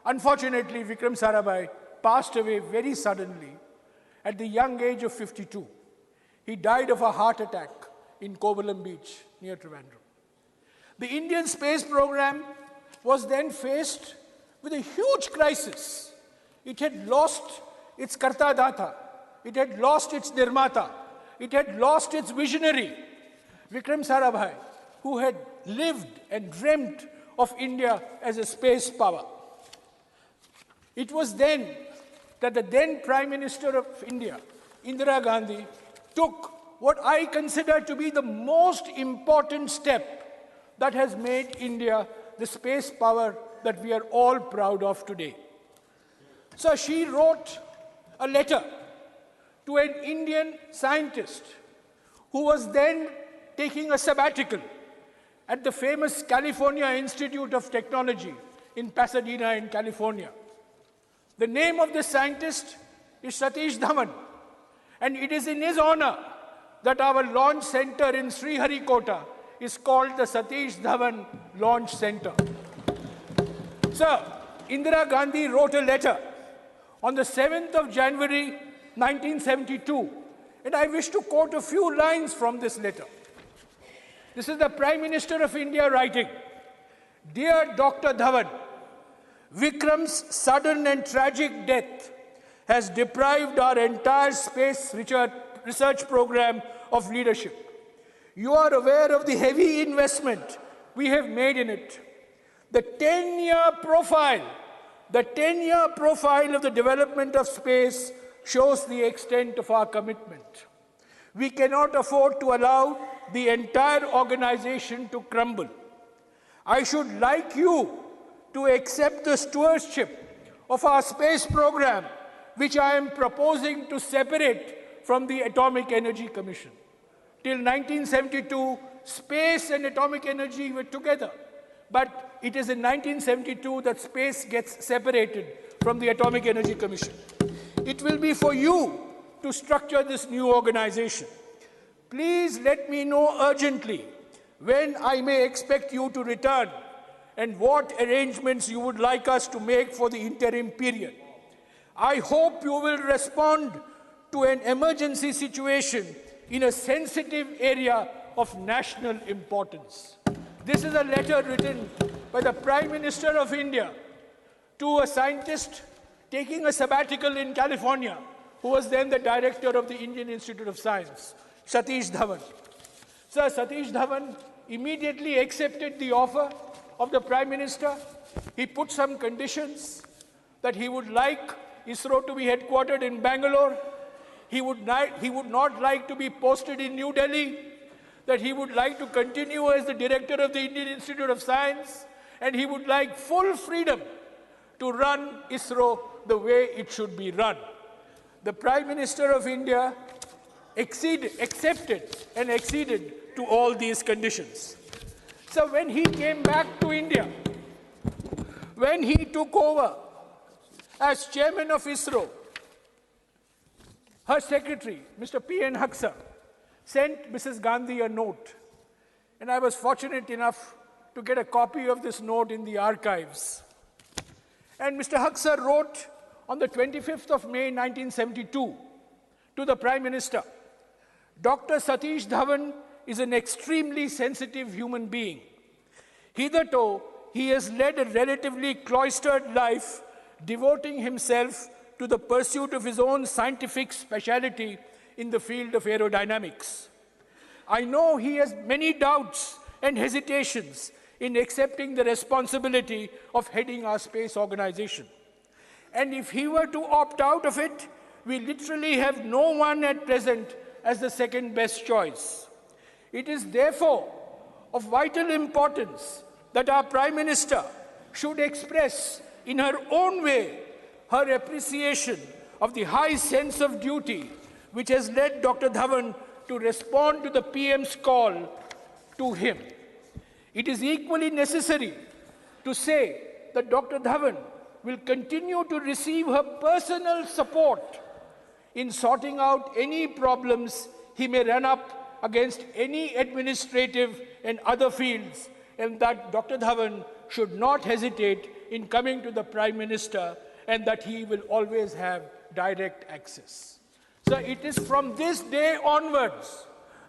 unfortunately, Vikram Sarabhai passed away very suddenly at the young age of 52. He died of a heart attack in Kovalam Beach near Trivandrum. The Indian space program was then faced with a huge crisis. It had lost its Karta Data. It had lost its Nirmata. It had lost its visionary, Vikram Sarabhai, who had lived and dreamt of India as a space power. It was then that the then Prime Minister of India, Indira Gandhi, took what I consider to be the most important step that has made India the space power that we are all proud of today. So she wrote a letter to an Indian scientist who was then taking a sabbatical at the famous California Institute of Technology in Pasadena in California. The name of this scientist is Satish Dhawan, and it is in his honor that our launch center in Sriharikota is called the Satish Dhawan Launch Center. So, Indira Gandhi wrote a letter on the 7th of January 1972, and I wish to quote a few lines from this letter. This is the Prime Minister of India writing, "Dear Dr. Dhawan, Vikram's sudden and tragic death has deprived our entire space research program of leadership. You are aware of the heavy investment we have made in it. The 10-year profile of the development of space shows the extent of our commitment. We cannot afford to allow the entire organization to crumble. I should like you to accept the stewardship of our space program, which I am proposing to separate from the Atomic Energy Commission. Till 1972, space and atomic energy were together. But it is in 1972 that space gets separated from the Atomic Energy Commission. It will be for you to structure this new organization. Please let me know urgently when I may expect you to return and what arrangements you would like us to make for the interim period. I hope you will respond to an emergency situation in a sensitive area of national importance." This is a letter written by the Prime Minister of India to a scientist taking a sabbatical in California who was then the director of the Indian Institute of Science, Satish Dhawan. Sir, Satish Dhawan immediately accepted the offer of the Prime Minister. He put some conditions that he would like ISRO to be headquartered in Bangalore. He would not like to be posted in New Delhi, that he would like to continue as the director of the Indian Institute of Science, and he would like full freedom to run ISRO the way it should be run. The Prime Minister of India accepted and acceded to all these conditions. So when he came back to India, when he took over as chairman of ISRO, her secretary, Mr. P.N. Haksar, sent Mrs. Gandhi a note. And I was fortunate enough to get a copy of this note in the archives. And Mr. Haksar wrote on the 25th of May, 1972, to the Prime Minister, Dr. Satish Dhawan is an extremely sensitive human being. Hitherto, he has led a relatively cloistered life, devoting himself to the pursuit of his own scientific specialty in the field of aerodynamics. I know he has many doubts and hesitations in accepting the responsibility of heading our space organization. And if he were to opt out of it, we literally have no one at present as the second best choice. It is therefore of vital importance that our Prime Minister should express in her own way her appreciation of the high sense of duty which has led Dr. Dhawan to respond to the PM's call to him. It is equally necessary to say that Dr. Dhawan will continue to receive her personal support in sorting out any problems he may run up against any administrative and other fields, and that Dr. Dhawan should not hesitate in coming to the Prime Minister, and that he will always have direct access. So it is from this day onwards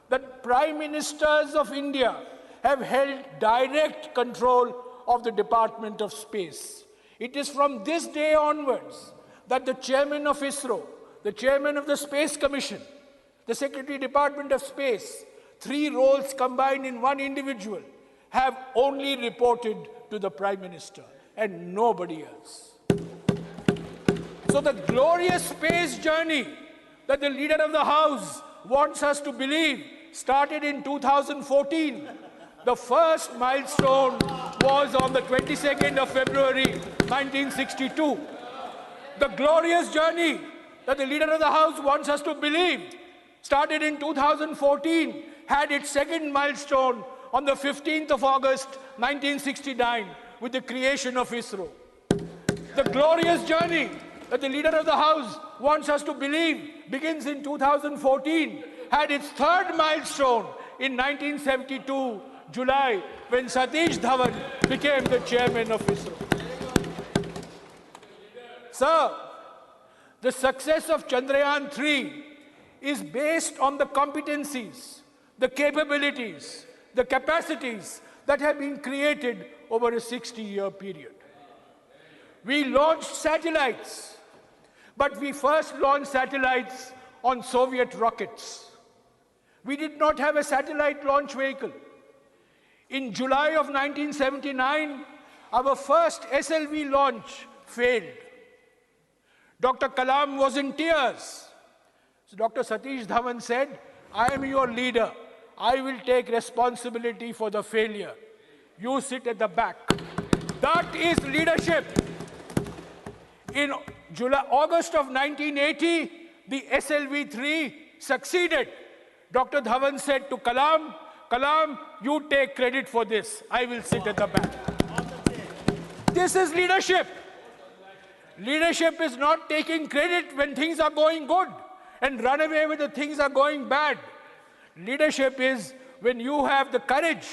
that Prime Ministers of India have held direct control of the Department of Space. It is from this day onwards that the chairman of ISRO, the chairman of the Space Commission, the Secretary Department of Space, three roles combined in one individual, have only reported to the Prime Minister and nobody else. So the glorious space journey that the leader of the House wants us to believe started in 2014. The first milestone was on the 22nd of February, 1962. The glorious journey that the leader of the House wants us to believe started in 2014, had its second milestone on the 15th of August, 1969, with the creation of ISRO. The glorious journey that the leader of the House wants us to believe begins in 2014, had its third milestone in 1972, July, when Satish Dhawan became the chairman of ISRO. Sir, the success of Chandrayaan-3 is based on the competencies, the capabilities, the capacities that have been created over a 60-year period. We launched satellites, but we first launched satellites on Soviet rockets. We did not have a satellite launch vehicle. In July of 1979, our first SLV launch failed. Dr. Kalam was in tears. So Dr. Satish Dhawan said, I am your leader. I will take responsibility for the failure. You sit at the back. That is leadership. In August of 1980, the SLV-3 succeeded. Dr. Dhawan said to Kalam, Kalam, you take credit for this. I will sit at the back. This is leadership. Leadership is not taking credit when things are going good and run away when the things are going bad. Leadership is when you have the courage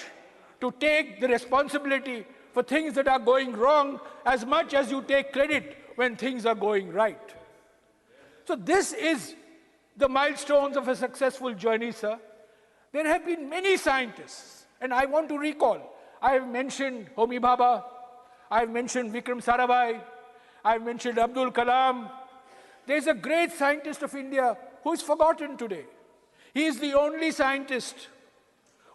to take the responsibility for things that are going wrong as much as you take credit when things are going right. So this is the milestones of a successful journey, sir. There have been many scientists, and I want to recall, I have mentioned Homi Bhabha, I have mentioned Vikram Sarabhai, I have mentioned Abdul Kalam, There's a great scientist of India who is forgotten today. He is the only scientist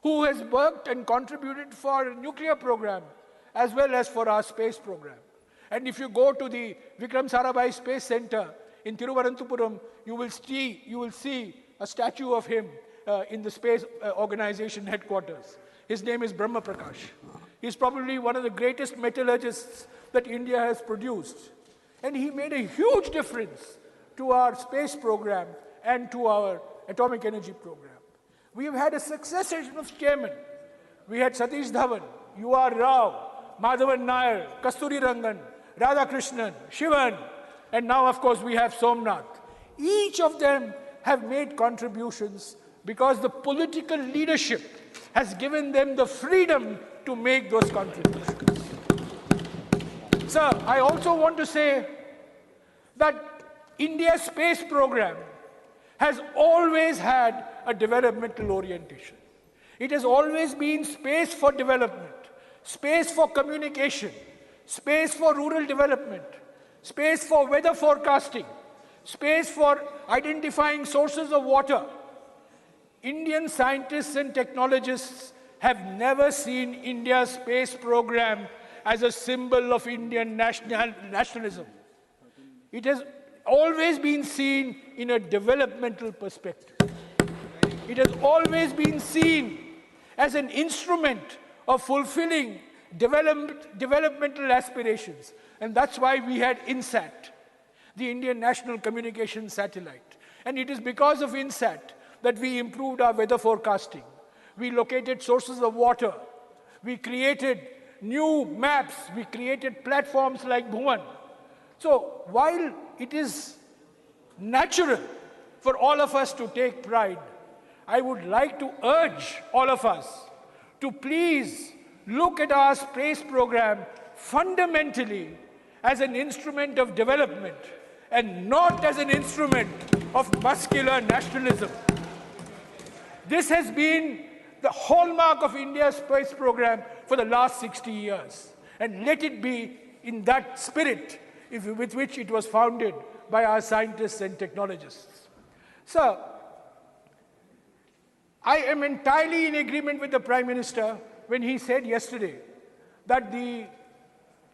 who has worked and contributed for a nuclear program as well as for our space program. And if you go to the Vikram Sarabhai Space Center in Thiruvananthapuram, you will see a statue of him in the space organization headquarters. His name is Brahma Prakash. He's probably one of the greatest metallurgists that India has produced. And he made a huge difference to our space program and to our atomic energy program. We have had a succession of chairmen. We had Satish Dhawan, U.R. Rao, Madhavan Nair, Kasturi Rangan, Radhakrishnan, Shivan, and now of course we have Somnath. Each of them have made contributions because the political leadership has given them the freedom to make those contributions. Sir, I also want to say that India's space program has always had a developmental orientation. It has always been space for development, space for communication, space for rural development, space for weather forecasting, space for identifying sources of water. Indian scientists and technologists have never seen India's space program as a symbol of Indian nationalism. It has always been seen in a developmental perspective. It has always been seen as an instrument of fulfilling developmental aspirations. And that's why we had INSAT, the Indian National Communication Satellite. And it is because of INSAT that we improved our weather forecasting. We located sources of water. We created new maps. We created platforms like Bhuvan. So while it is natural for all of us to take pride, I would like to urge all of us to please look at our space program fundamentally as an instrument of development and not as an instrument of muscular nationalism. This has been the hallmark of India's space program for the last 60 years. And let it be in that spirit with which it was founded by our scientists and technologists. So, I am entirely in agreement with the Prime Minister when he said yesterday that the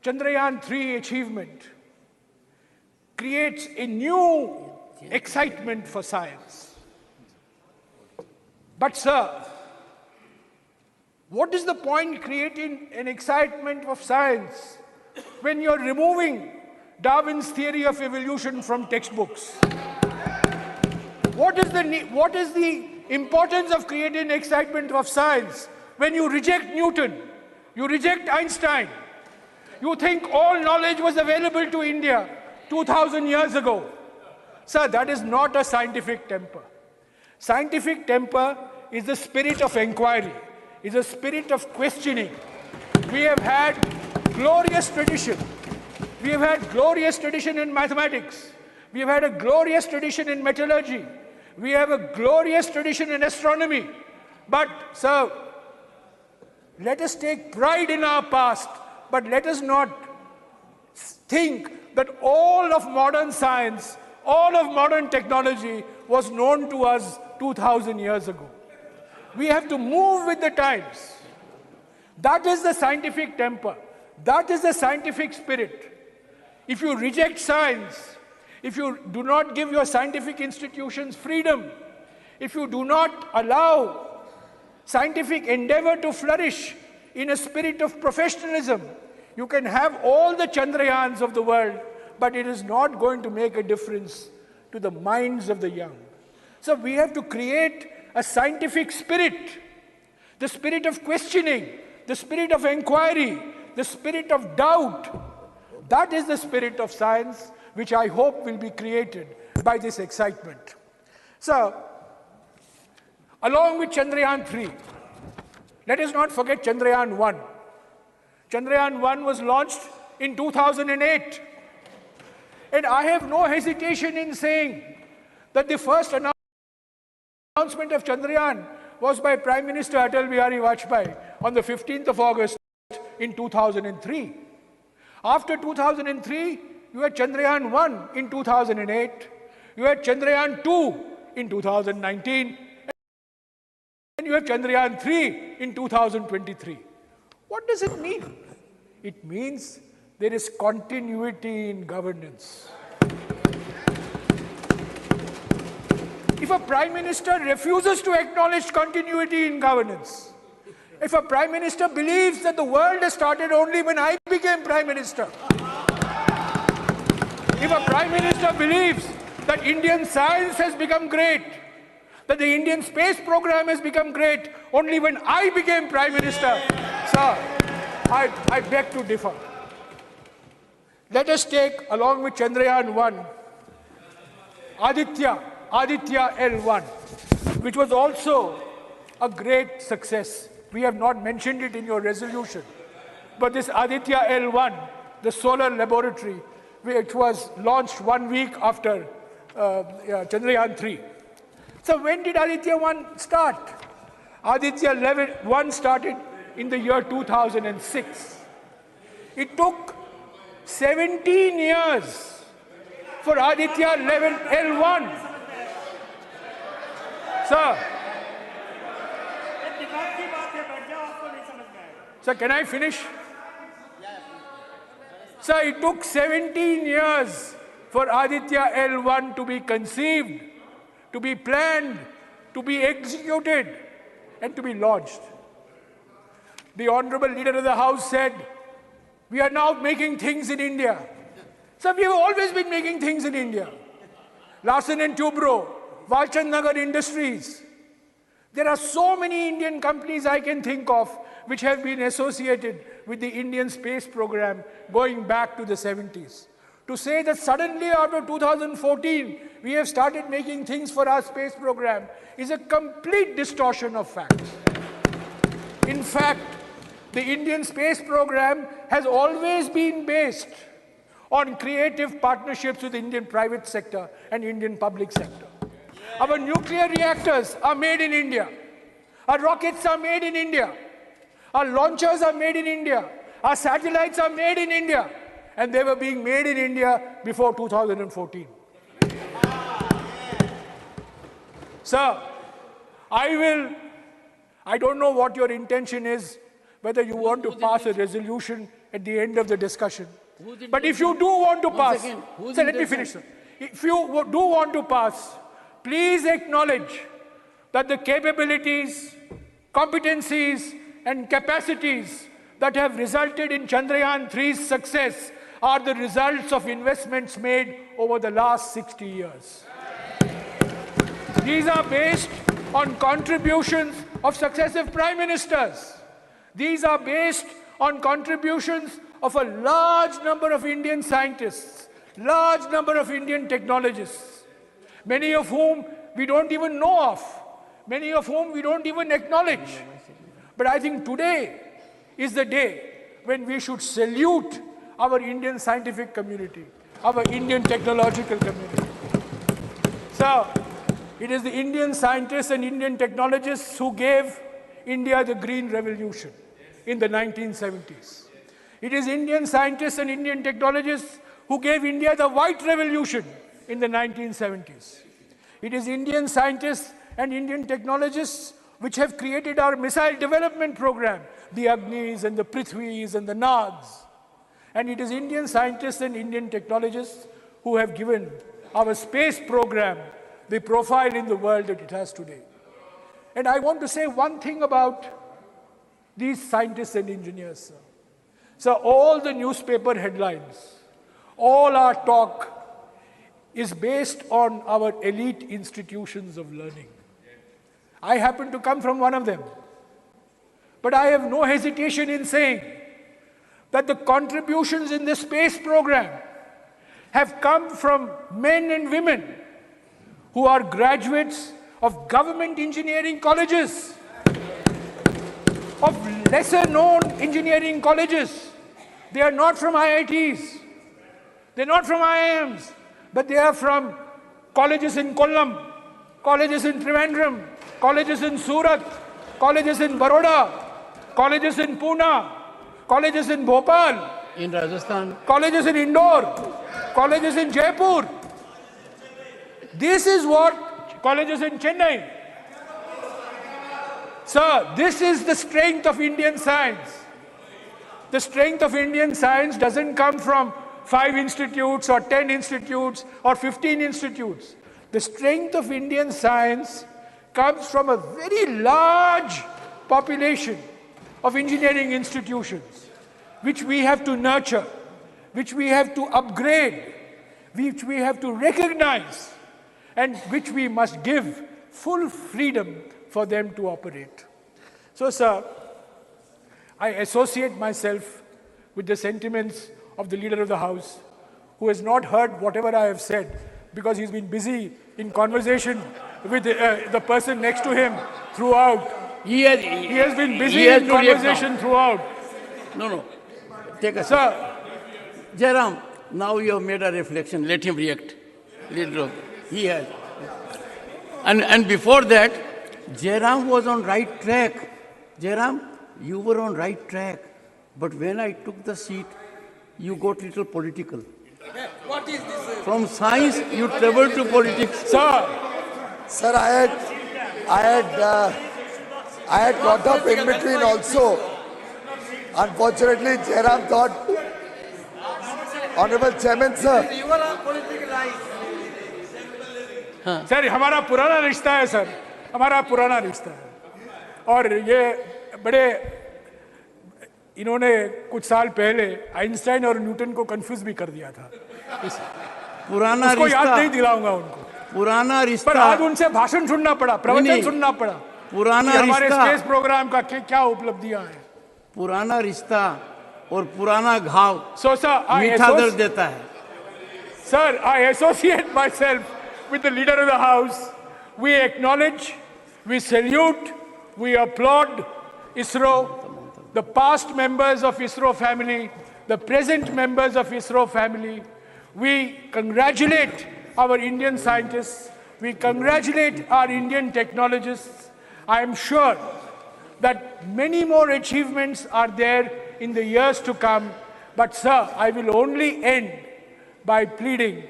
Chandrayaan-3 achievement creates a new excitement for science. But sir, what is the point creating an excitement of science when you're removing Darwin's theory of evolution from textbooks? What is the importance of creating excitement of science when you reject Newton, you reject Einstein, you think all knowledge was available to India 2000 years ago? Sir, that is not a scientific temper. Scientific temper is the spirit of inquiry, is a spirit of questioning. We have had glorious tradition. We have had glorious tradition in mathematics. We have had a glorious tradition in metallurgy. We have a glorious tradition in astronomy. But, sir, let us take pride in our past, but let us not think that all of modern science, all of modern technology was known to us 2000 years ago. We have to move with the times. That is the scientific temper. That is the scientific spirit. If you reject science, if you do not give your scientific institutions freedom, if you do not allow scientific endeavor to flourish in a spirit of professionalism, you can have all the Chandrayaans of the world, but it is not going to make a difference to the minds of the young. So we have to create a scientific spirit, the spirit of questioning, the spirit of inquiry, the spirit of doubt. That is the spirit of science, which I hope will be created by this excitement. So, along with Chandrayaan-3, let us not forget Chandrayaan-1. Chandrayaan-1 was launched in 2008. And I have no hesitation in saying that the first announcement of Chandrayaan was by Prime Minister Atal Bihari Vajpayee on the 15th of August in 2003. After 2003, You had Chandrayaan 1 in 2008. You had Chandrayaan 2 in 2019. And you have Chandrayaan 3 in 2023. What does it mean? It means there is continuity in governance. If a Prime Minister refuses to acknowledge continuity in governance, if a Prime Minister believes that the world has started only when I became Prime Minister, if a Prime Minister believes that Indian science has become great, that the Indian space program has become great only when I became Prime Minister, sir, I beg to differ. Let us take, along with Chandrayaan 1, Aditya L1, which was also a great success. We have not mentioned it in your resolution. But this Aditya L1, the solar laboratory, which was launched 1 week after Chandrayaan 3. So when did Aditya 1 start? Aditya 1 started in the year 2006. It took 17 years for Aditya L1. Sir, can I finish? Sir, it took 17 years for Aditya L1 to be conceived, to be planned, to be executed, and to be launched. The Honorable Leader of the House said, we are now making things in India. Sir, we have always been making things in India. Larsen and Toubro, Walchand Nagar Industries. There are so many Indian companies I can think of which have been associated with the Indian space program going back to the 70s. To say that suddenly after 2014, we have started making things for our space program is a complete distortion of facts. In fact, the Indian space program has always been based on creative partnerships with the Indian private sector and Indian public sector. Our nuclear reactors are made in India. Our rockets are made in India. Our launchers are made in India. Our satellites are made in India. And they were being made in India before 2014. Sir, I don't know what your intention is, whether you want to pass a resolution at the end of the discussion. But if you do want to pass, sir, let me finish, sir. If you do want to pass, please acknowledge that the capabilities, competencies, and capacities that have resulted in Chandrayaan 3's success are the results of investments made over the last 60 years. These are based on contributions of successive prime ministers. These are based on contributions of a large number of Indian scientists, large number of Indian technologists, many of whom we don't even know of, many of whom we don't even acknowledge. But I think today is the day when we should salute our Indian scientific community, our Indian technological community. So, it is the Indian scientists and Indian technologists who gave India the Green Revolution in the 1970s. It is Indian scientists and Indian technologists who gave India the White Revolution in the 1970s. It is Indian scientists and Indian technologists which have created our missile development program, the Agnis and the Prithvis and the Nags. And it is Indian scientists and Indian technologists who have given our space program the profile in the world that it has today. And I want to say one thing about these scientists and engineers, sir. So all the newspaper headlines, all our talk is based on our elite institutions of learning. I happen to come from one of them. But I have no hesitation in saying that the contributions in the space program have come from men and women who are graduates of government engineering colleges, of lesser-known engineering colleges. They are not from IITs, they're not from IIMs, but they are from colleges in Kollam, colleges in Trivandrum, colleges in Surat, colleges in Baroda, colleges in Pune, colleges in Bhopal, in Rajasthan, colleges in Indore, colleges in Jaipur. This is what colleges in Chennai. Sir, this is the strength of Indian science. The strength of Indian science doesn't come from 5 institutes or 10 institutes or 15 institutes. The strength of Indian science comes from a very large population of engineering institutions, which we have to nurture, which we have to upgrade, which we have to recognize, and which we must give full freedom for them to operate. So, sir, I associate myself with the sentiments of the Leader of the House, who has not heard whatever I have said because he's been busy in conversation with the person next to him throughout. He has been busy in conversation throughout. No. Take a Sir. Jairam, now you have made a reflection. Let him react. He has. And before that, Jairam was on right track. Jairam, you were on right track. But when I took the seat, you got little political. What is this? From science, you traveled to politics. Sir, I had got up in between also. Unfortunately, Jairam thought, Honorable Chairman, sir. You are on political life. Sir हमारा पुराना रिश्ता है sir, हमारा पुराना रिश्ता है और ये बड़े इन्होंने कुछ साल पहले आइंस्टाइन और न्यूटन को कंफ्यूज भी कर दिया था। पुराना उसको रिश्ता, याद नहीं दिलाऊंगा उनको। पुराना रिश्ता, पर आज उनसे भाषण सुनना पड़ा, प्रवचन सुनना पड़ा। पुराना रिश्ता, हमारे स्पेस प्रोग्राम का क्या उपलब्धियां हैं। पुराना रिश्ता और पुराना घाव मीठा दर्द देता है। Sir, I associate myself with the Leader of the House. We acknowledge, we salute, we applaud ISRO, the past members of ISRO family, the present members of ISRO family. We congratulate our Indian scientists. We congratulate our Indian technologists. I am sure that many more achievements are there in the years to come. But sir, I will only end by pleading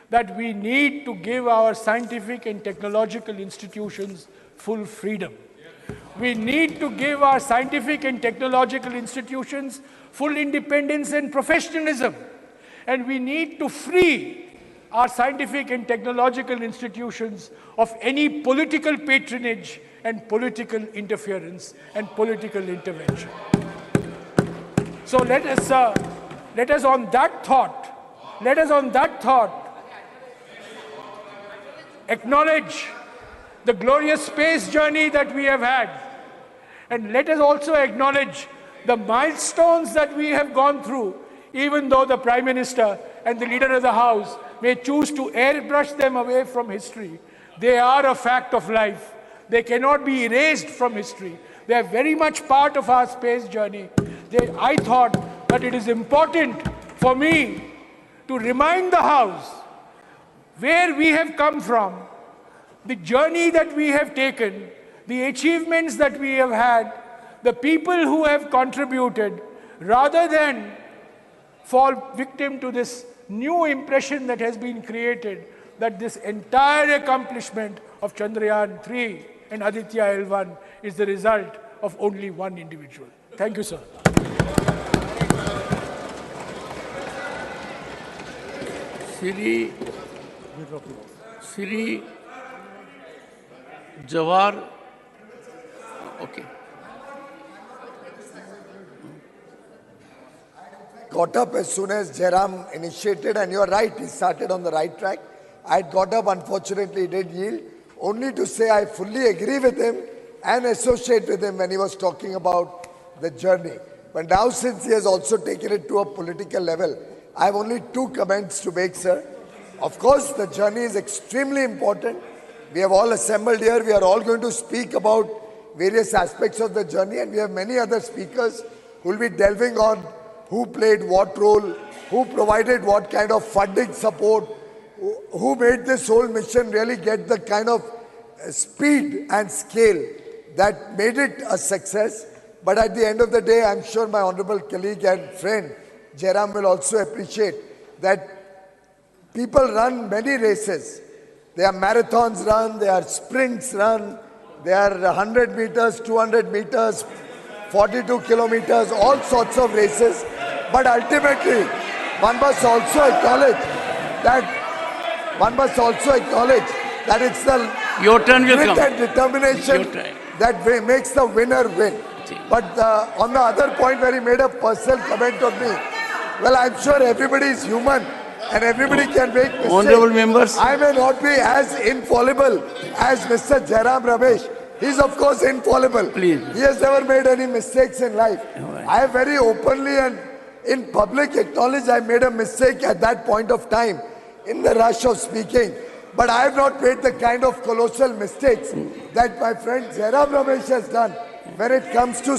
that we need to give our scientific and technological institutions full freedom. We need to give our scientific and technological institutions full independence and professionalism. And we need to free our scientific and technological institutions of any political patronage and political interference and political intervention. So let us on that thought, acknowledge the glorious space journey that we have had. And let us also acknowledge the milestones that we have gone through, even though the Prime Minister and the Leader of the House may choose to airbrush them away from history. They are a fact of life. They cannot be erased from history. They are very much part of our space journey. I thought that it is important for me to remind the House where we have come from, the journey that we have taken, the achievements that we have had, the people who have contributed, rather than fall victim to this new impression that has been created that this entire accomplishment of Chandrayaan 3 and Aditya L1 is the result of only one individual. Thank you, sir. Shri Jawar, okay. Got up as soon as Jairam initiated, and you are right, he started on the right track. I had got up, unfortunately he did yield, only to say I fully agree with him and associate with him when he was talking about the journey. But now since he has also taken it to a political level, I have only 2 comments to make, sir. Of course, the journey is extremely important. We have all assembled here. We are all going to speak about various aspects of the journey, and we have many other speakers who will be delving on who played what role, who provided what kind of funding support, who made this whole mission really get the kind of speed and scale that made it a success. But at the end of the day, I'm sure my honorable colleague and friend, Jairam, will also appreciate that People run many races. There are marathons run, there are sprints run, there are 100 meters, 200 meters, 42 kilometers, all sorts of races. But ultimately, one must also acknowledge that it's the Your turn will grit come. and determination Your turn. that makes the winner win. But on the other point where he made a personal comment on me, well, I'm sure everybody is human and everybody can make mistakes. Honorable members. I may not be as infallible as Mr. Jairam Ramesh. He's of course infallible. Please. He has never made any mistakes in life. Right. I have very openly and in public acknowledged I made a mistake at that point of time in the rush of speaking. But I have not made the kind of colossal mistakes that my friend Jairam Ramesh has done when it comes to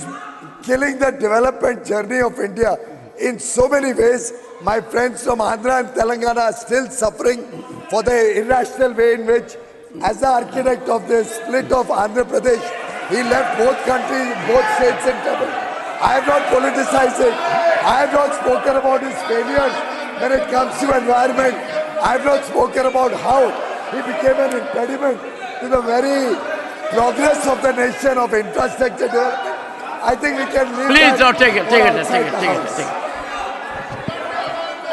killing the development journey of India. In so many ways, my friends from Andhra and Telangana are still suffering for the irrational way in which, as the architect of the split of Andhra Pradesh, he left both countries, both states in trouble. I have not politicized it. I have not spoken about his failures when it comes to environment. I have not spoken about how he became an impediment to the very progress of the nation of infrastructure development. I think we can leave Please, that no, take it.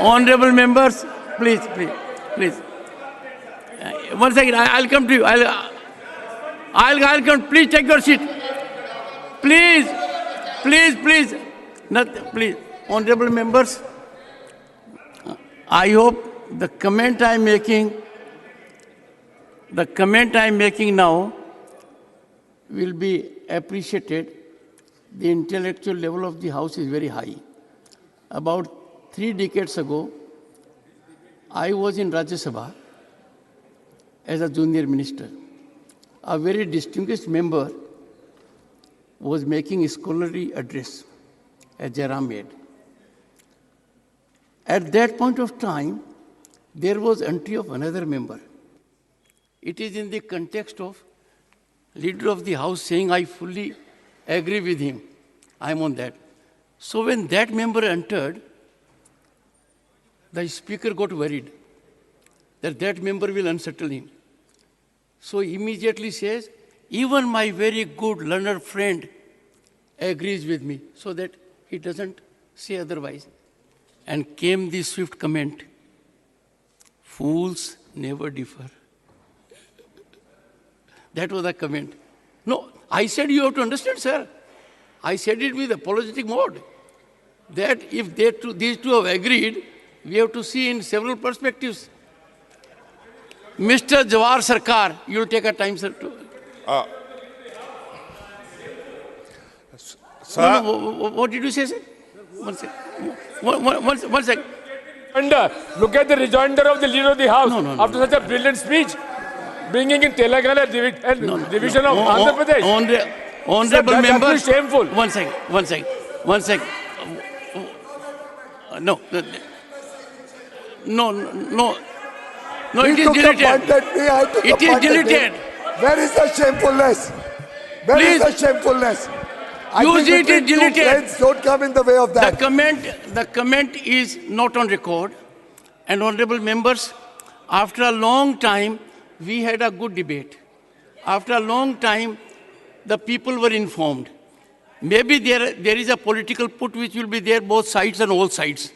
Honorable members, please. One second, I'll come to you. I'll come. Please take your seat. Please. Please. Honorable members, I hope the comment I'm making now will be appreciated. The intellectual level of the House is very high. About 3 decades ago, I was in Rajya Sabha as a junior minister. A very distinguished member was making a scholarly address, as Jairam made. At that point of time, there was entry of another member. It is in the context of leader of the House saying, I fully agree with him. I'm on that. So when that member entered, the speaker got worried that member will unsettle him. So immediately says, even my very good learned friend agrees with me, so that he doesn't say otherwise. And came the swift comment, fools never differ. That was the comment. No, I said you have to understand, sir. I said it with apologetic mode. That if these two have agreed, we have to see in several perspectives. Mr. Jawar Sarkar, you will take a time, sir. Sir, No, what did you say, sir? One second. One second. look at the rejoinder of the leader of the House No. after such a brilliant speech, bringing in Telangana and division of Andhra Pradesh. Honorable Sir, that's members. absolutely shameful. One second. No, it is deleted. It is deleted. Where is the shamefulness? Where is Please. the shamefulness? I You think see, it is between two deleted. friends, don't come in the way of that. The comment is not on record. And honorable members, after a long time, we had a good debate. After a long time, the people were informed. Maybe there is a political put which will be there both sides and all sides.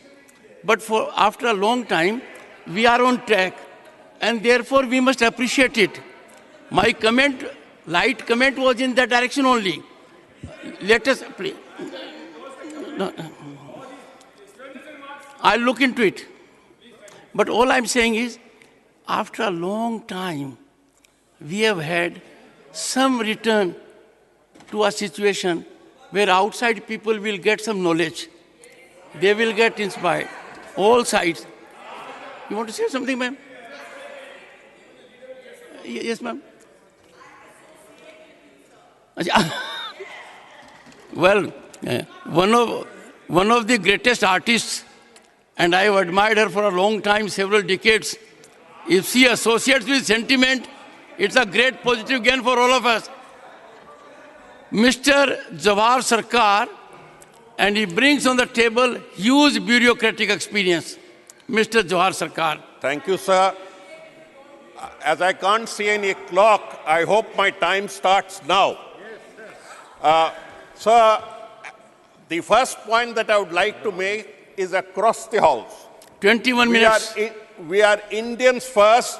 But after a long time, we are on track. And therefore, we must appreciate it. My comment, light comment was in that direction only. Let us play. No. I'll look into it. But all I'm saying is, after a long time, we have had some return to a situation where outside people will get some knowledge. They will get inspired. All sides. You want to say something, ma'am? Yes, ma'am. Well, one of the greatest artists, and I have admired her for a long time, several decades. If she associates with sentiment, it's a great positive gain for all of us. Mr. Jawar Sarkar, and he brings on the table huge bureaucratic experience. Mr. Jawar Sarkar. Thank you, sir. As I can't see any clock, I hope my time starts now. Sir, the first point that I would like to make is across the House. 21 minutes. We are Indians first,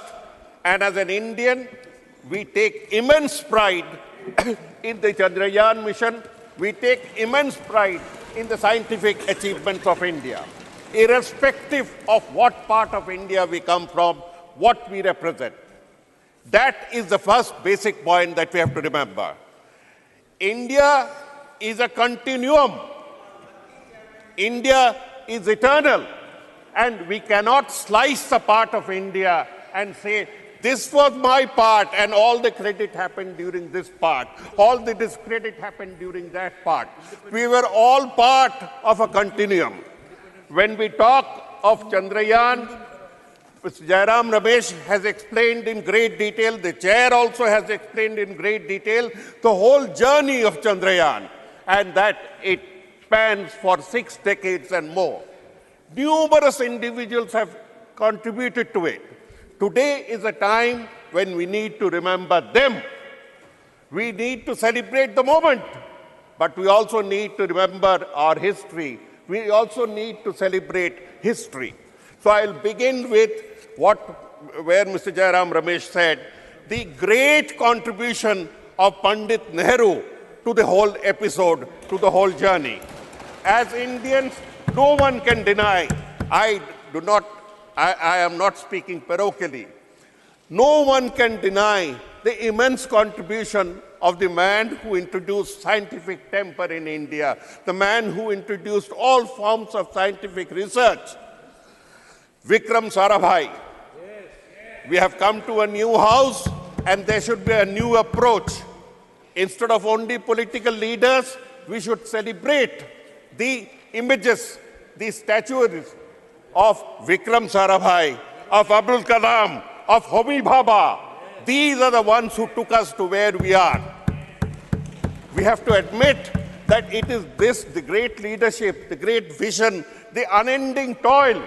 and as an Indian, we take immense pride in the Chandrayaan mission. We take immense pride in the scientific achievements of India, irrespective of what part of India we come from, what we represent. That is the first basic point that we have to remember. India is a continuum. India is eternal. And we cannot slice a part of India and say, this was my part and all the credit happened during this part. All the discredit happened during that part. We were all part of a continuum. When we talk of Chandrayaan, Mr. Jairam Ramesh has explained in great detail, the chair also has explained in great detail, the whole journey of Chandrayaan, and that it spans for 6 decades and more. Numerous individuals have contributed to it. Today is a time when we need to remember them. We need to celebrate the moment, but we also need to remember our history. We also need to celebrate history. So I'll begin with where Mr. Jairam Ramesh said, the great contribution of Pandit Nehru to the whole episode, to the whole journey. As Indians, no one can deny, I am not speaking parochially, no one can deny the immense contribution of the man who introduced scientific temper in India, the man who introduced all forms of scientific research, Vikram Sarabhai. We have come to a new house and there should be a new approach. Instead of only political leaders, we should celebrate the images, the statues of Vikram Sarabhai, of Abdul Kalam, of Homi Bhabha. These are the ones who took us to where we are. We have to admit that it is this, the great leadership, the great vision, the unending toil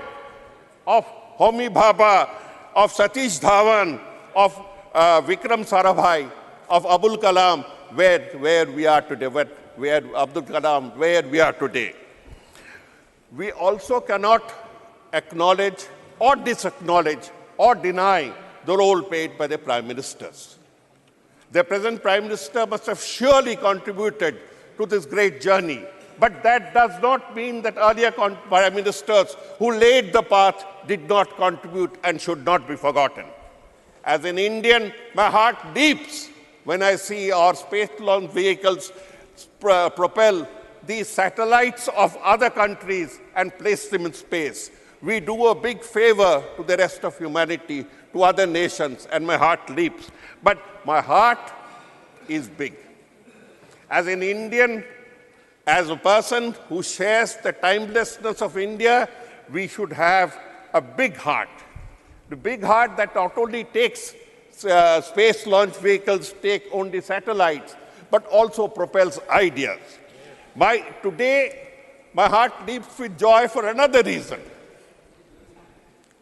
of Homi Bhabha, of Satish Dhawan, of Vikram Sarabhai, of Abdul Kalam, where we are today, where Abdul Kalam, where we are today. We also cannot acknowledge or disacknowledge or deny the role played by the Prime Ministers. The present Prime Minister must have surely contributed to this great journey, but that does not mean that earlier Prime Ministers who laid the path did not contribute and should not be forgotten. As an Indian, my heart leaps when I see our space launch vehicles propel these satellites of other countries and place them in space. We do a big favor to the rest of humanity, to other nations, and my heart leaps. But my heart is big. As an Indian, as a person who shares the timelessness of India, we should have a big heart. The big heart that not only takes space launch vehicles, take only satellites, but also propels ideas. Today, my heart leaps with joy for another reason.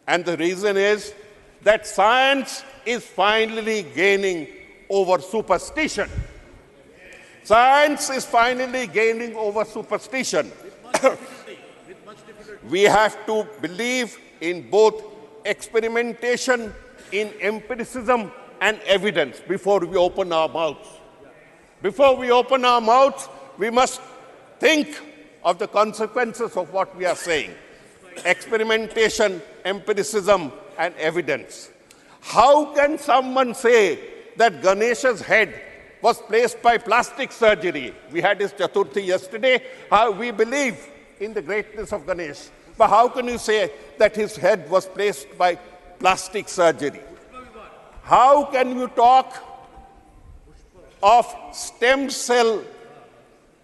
And the reason is that science is finally gaining over superstition. Science is finally gaining over superstition. We have to believe in both experimentation, in empiricism and evidence before we open our mouths. Before we open our mouths, we must think of the consequences of what we are saying. Experimentation, empiricism and evidence. How can someone say that Ganesha's head was placed by plastic surgery? We had his Chaturthi yesterday. How we believe in the greatness of Ganesh. But how can you say that his head was placed by plastic surgery? How can you talk of stem cell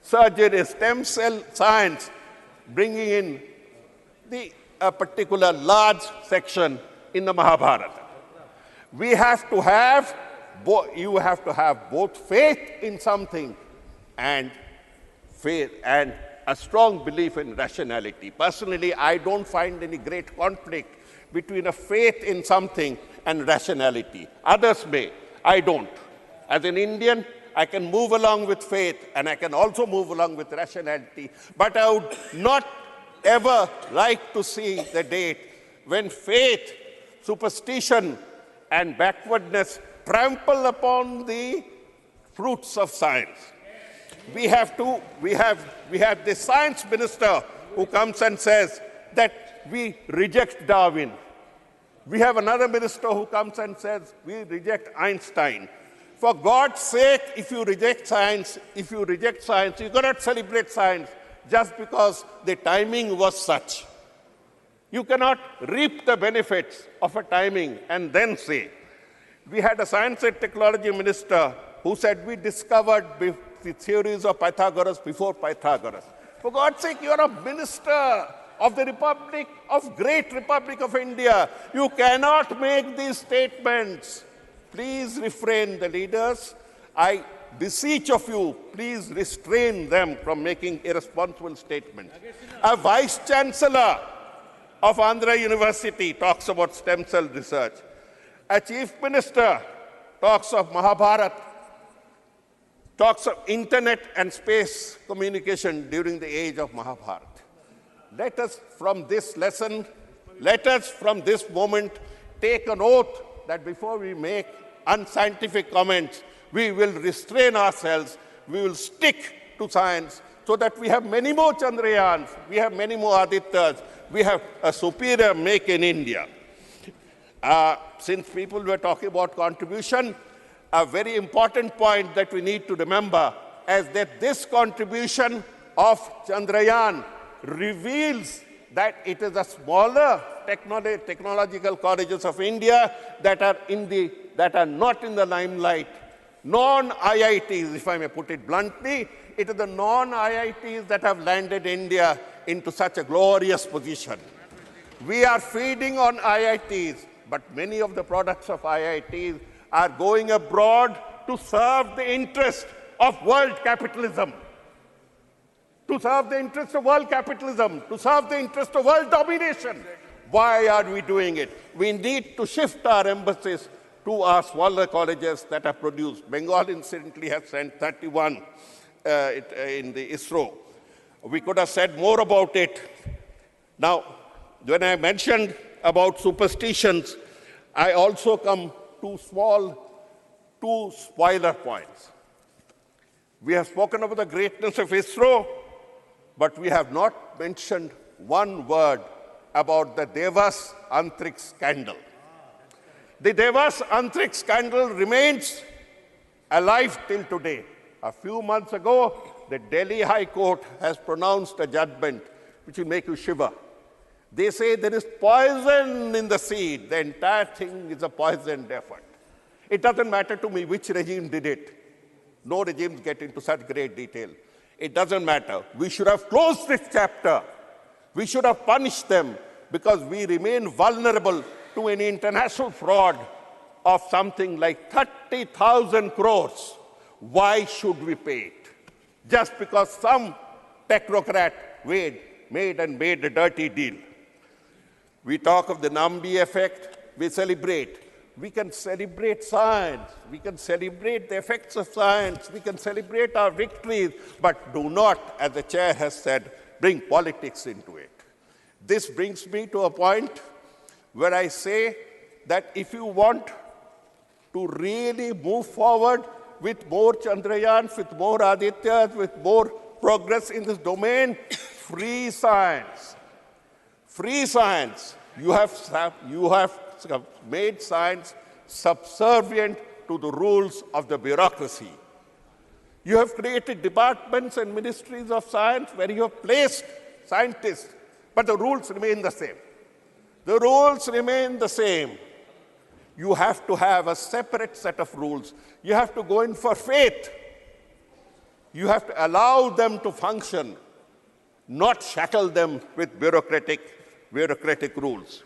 surgery, stem cell science, bringing in a particular large section in the Mahabharata? We have to have, you have to have both faith in something and faith and a strong belief in rationality. Personally, I don't find any great conflict between a faith in something and rationality. Others may, I don't. As an Indian, I can move along with faith and I can also move along with rationality, but I would not ever like to see the date when faith, superstition, and backwardness trample upon the fruits of science. We have the science minister who comes and says that we reject Darwin. We have another minister who comes and says we reject Einstein. For God's sake, if you reject science, you cannot celebrate science just because the timing was such. You cannot reap the benefits of a timing and then say. We had a science and technology minister who said we discovered the theories of Pythagoras before Pythagoras. For God's sake, you are a minister of the Republic, of Great Republic of India. You cannot make these statements. Please refrain, the leaders. I beseech of you, please restrain them from making irresponsible statements. A vice-chancellor of Andhra University talks about stem cell research. A chief minister talks of Mahabharat, talks of internet and space communication during the age of Mahabharat. Let us from this lesson, let us from this moment take an oath that before we make unscientific comments, we will restrain ourselves, we will stick to science so that we have many more Chandrayans, we have many more Adityas, we have a superior make in India. Since people were talking about contribution, a very important point that we need to remember is that this contribution of Chandrayaan reveals that it is the smaller technological colleges of India that are not in the limelight. Non-IITs, if I may put it bluntly, it is the non-IITs that have landed India into such a glorious position. We are feeding on IITs, but many of the products of IITs are going abroad to serve the interest of world capitalism. To serve the interest of world capitalism, to serve the interest of world domination. Why are we doing it? We need to shift our emphasis to our smaller colleges that have produced. Bengal, incidentally, has sent 31 in the ISRO. We could have said more about it. Now, when I mentioned about superstitions, I also come to two spoiler points. We have spoken about the greatness of ISRO, but we have not mentioned one word about the Devas Antriksh scandal. The Devas Antriksh scandal remains alive till today. A few months ago, the Delhi High Court has pronounced a judgment which will make you shiver. They say there is poison in the seed. The entire thing is a poisoned effort. It doesn't matter to me which regime did it. No regimes get into such great detail. It doesn't matter. We should have closed this chapter. We should have punished them because we remain vulnerable to an international fraud of something like 30,000 crores. Why should we pay it? Just because some technocrat made a dirty deal. We talk of the Nambi effect, we celebrate. We can celebrate science, we can celebrate the effects of science, we can celebrate our victories, but do not, as the chair has said, bring politics into it. This brings me to a point where I say that if you want to really move forward with more Chandrayans, with more Adityas, with more progress in this domain, free science. Free science. You have made science subservient to the rules of the bureaucracy. You have created departments and ministries of science where you have placed scientists, but the rules remain the same. The rules remain the same. You have to have a separate set of rules. You have to go in for faith. You have to allow them to function, not shackle them with bureaucratic rules.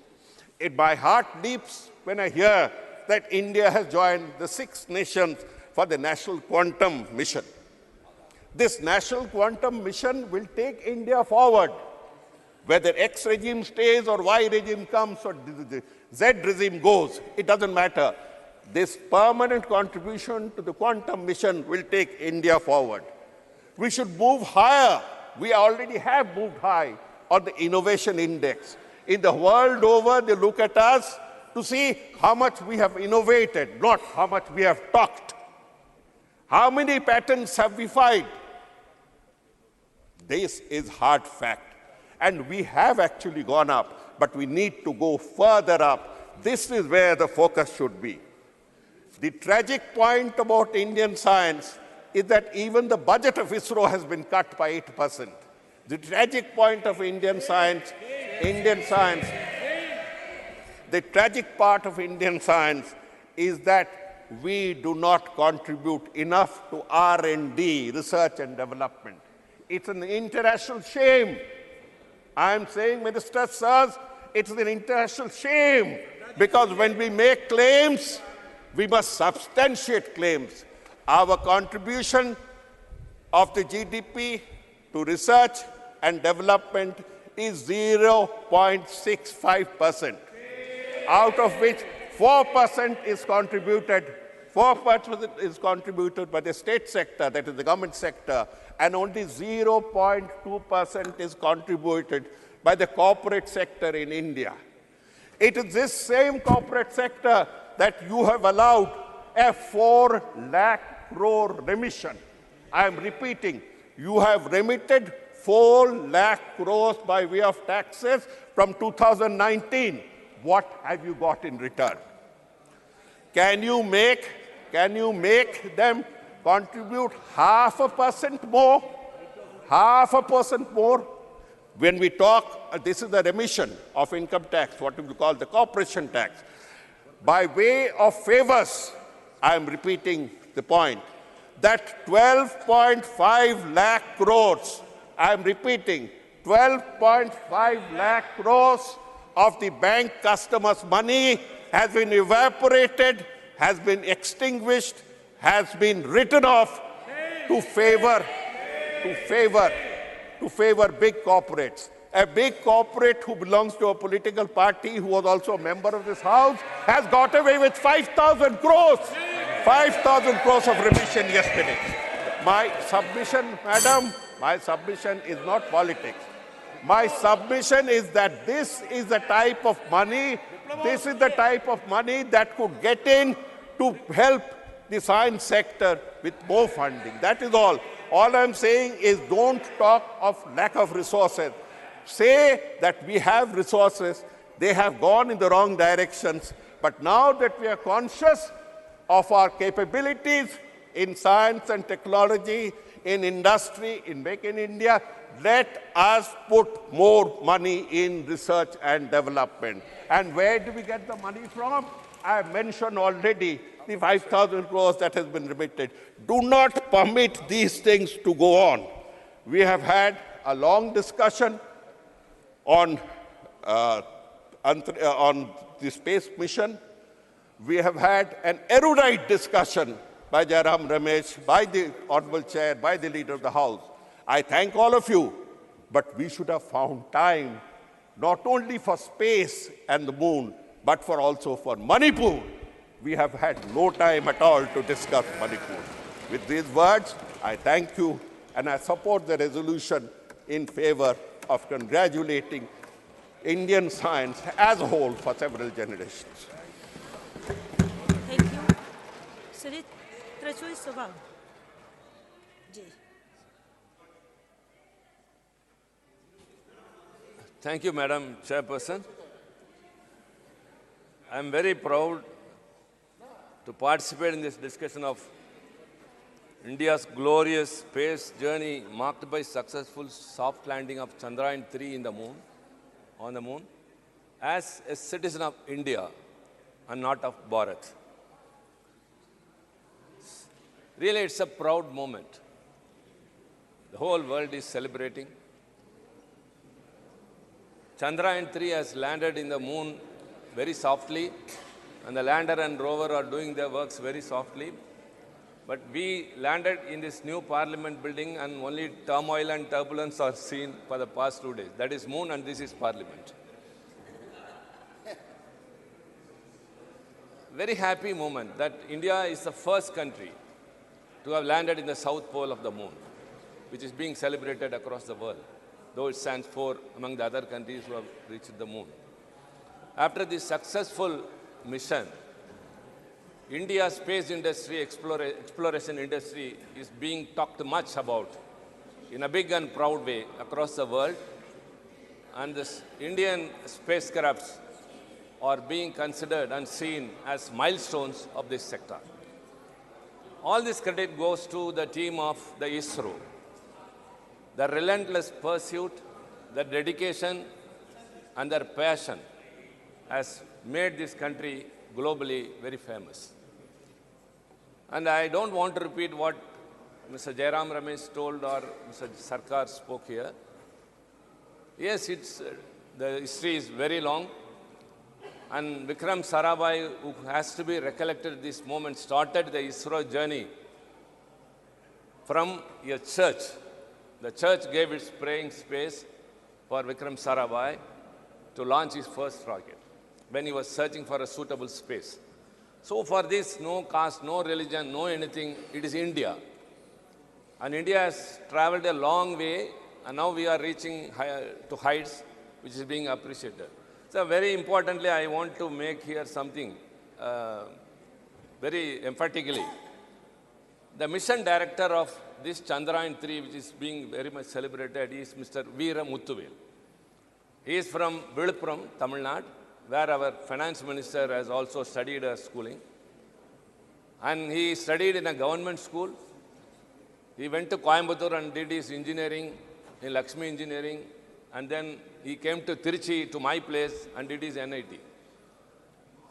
My heart leaps when I hear that India has joined the 6 nations for the National Quantum Mission. This National Quantum Mission will take India forward. Whether X regime stays or Y regime comes or the Z regime goes, it doesn't matter. This permanent contribution to the quantum mission will take India forward. We should move higher. We already have moved high on the innovation index. In the world over, they look at us to see how much we have innovated, not how much we have talked. How many patents have we filed? This is hard fact. And we have actually gone up, but we need to go further up. This is where the focus should be. The tragic point about Indian science is that even the budget of ISRO has been cut by 8%. The tragic point of Indian science, the tragic part of Indian science is that we do not contribute enough to R&D, research and development. It's an international shame. I am saying, Minister Sirs, it's an international shame because when we make claims, we must substantiate claims. Our contribution of the GDP to research and development is 0.65%, out of which 4% is contributed. 4% is contributed by the state sector, that is the government sector, and only 0.2% is contributed by the corporate sector in India. It is this same corporate sector that you have allowed a 4 lakh crore remission. I am repeating, you have remitted 4 lakh crores by way of taxes from 2019. What have you got in return? Can you make them contribute 0.5% more? 0.5% more? When we talk, this is the remission of income tax, what we call the corporation tax. By way of favors, I am repeating the point, that 12.5 lakh crores, I am repeating, 12.5 lakh crores of the bank customers' money has been evaporated, has been extinguished, has been written off to favor big corporates. A big corporate who belongs to a political party, who was also a member of this house, has got away with 5,000 crores. 5,000 crores of remission yesterday. My submission, madam, my submission is not politics. My submission is that this is the type of money, that could get in to help the science sector with more funding. That is all. All I'm saying is don't talk of lack of resources. Say that we have resources, they have gone in the wrong directions, but now that we are conscious of our capabilities in science and technology, in industry, in Make in India, let us put more money in research and development. And where do we get the money from? I have mentioned already the 5,000 crores that has been remitted. Do not permit these things to go on. We have had a long discussion on the space mission. We have had an erudite discussion by Jairam Ramesh, by the Honorable Chair, by the Leader of the House. I thank all of you, but we should have found time not only for space and the moon, but also for Manipur. We have had no time at all to discuss Manipur. With these words, I thank you and I support the resolution in favor of congratulating Indian science as a whole for several generations. Thank you. Shri Trachui Sabha. Thank you, Madam Chairperson. I am very proud to participate in this discussion of India's glorious space journey marked by successful soft landing of Chandrayaan-3 on the moon, as a citizen of India and not of Bharat. Really, it's a proud moment. The whole world is celebrating. Chandrayaan-3 has landed in the moon very softly, and the lander and rover are doing their works very softly. But we landed in this new parliament building and only turmoil and turbulence are seen for the past 2 days. That is moon and this is parliament. Very happy moment that India is the first country to have landed in the south pole of the moon, which is being celebrated across the world, though it stands for among the other countries who have reached the moon. After this successful mission, India's space industry, exploration industry is being talked much about in a big and proud way across the world. And the Indian spacecrafts are being considered and seen as milestones of this sector. All this credit goes to the team of the ISRO. The relentless pursuit, the dedication, and their passion has made this country globally very famous. And I don't want to repeat what Mr. Jairam Ramesh told or Mr. Sarkar spoke here. Yes, the history is very long. And Vikram Sarabhai, who has to be recollected at this moment, started the ISRO journey from a church. The church gave its praying space for Vikram Sarabhai to launch his first rocket when he was searching for a suitable space. So for this, no caste, no religion, no anything, it is India. And India has traveled a long way, and now we are reaching to heights which is being appreciated. So very importantly, I want to make here something very emphatically. The mission director of this Chandrayaan-3, which is being very much celebrated, is Mr. Veera Muthuvel. He is from Viluppuram, Tamil Nadu, where our finance minister has also studied schooling. And he studied in a government school. He went to Coimbatore and did his engineering in Lakshmi Engineering. And then he came to Tiruchi, to my place, and did his NIT.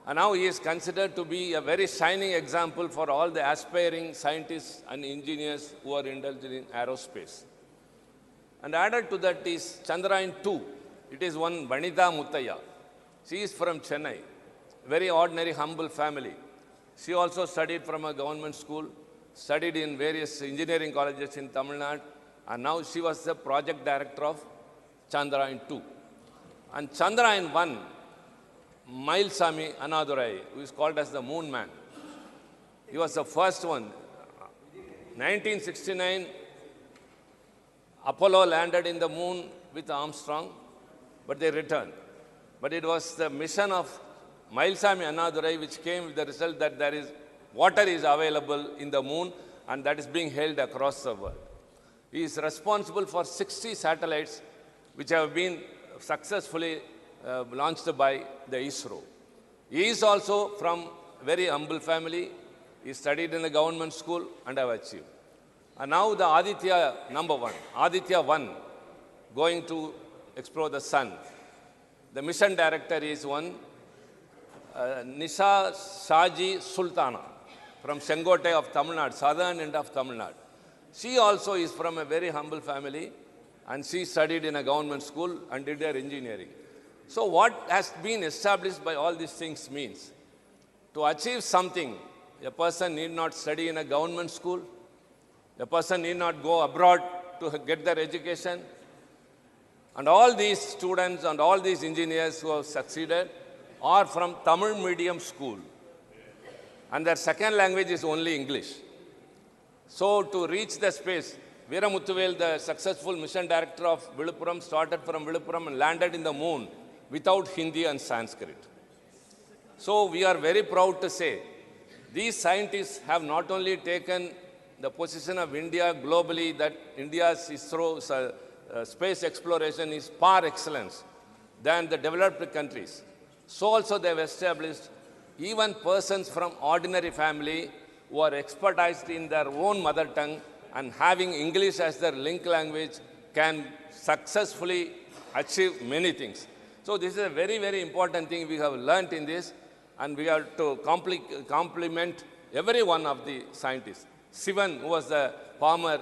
And now he is considered to be a very shining example for all the aspiring scientists and engineers who are indulged in aerospace. And added to that is Chandrayaan-2. It is one Vanitha Muttaya. She is from Chennai, very ordinary, humble family. She also studied from a government school, studied in various engineering colleges in Tamil Nadu, and now she was the project director of Chandrayaan-2. And Chandrayaan-1, Mailsamy Annadurai, who is called as the Moon Man, he was the first one. 1969, Apollo landed in the moon with Armstrong, but they returned. But it was the mission of Mailsamy Annadurai which came with the result that there is water is available in the moon, and that is being held across the world. He is responsible for 60 satellites which have been successfully launched by the ISRO. He is also from a very humble family. He studied in the government school and have achieved. And now the Aditya #1, Aditya 1, going to explore the sun. The mission director is one Nisha Shaji Sultana from Sengote of Tamil Nadu, southern end of Tamil Nadu. She also is from a very humble family, and she studied in a government school and did her engineering. So what has been established by all these things means, to achieve something, a person need not study in a government school, a person need not go abroad to get their education. And all these students and all these engineers who have succeeded are from Tamil medium school. And their second language is only English. So to reach the space, Veera Muthuvel, the successful mission director of Viluppuram, started from Viluppuram and landed in the moon without Hindi and Sanskrit. So we are very proud to say, these scientists have not only taken the position of India globally, that India's ISRO's space exploration is par excellence than the developed countries. So also they have established even persons from ordinary family who are expertised in their own mother tongue and having English as their link language can successfully achieve many things. So this is a very, very important thing we have learnt in this, and we have to compliment every one of the scientists. Sivan, who was the former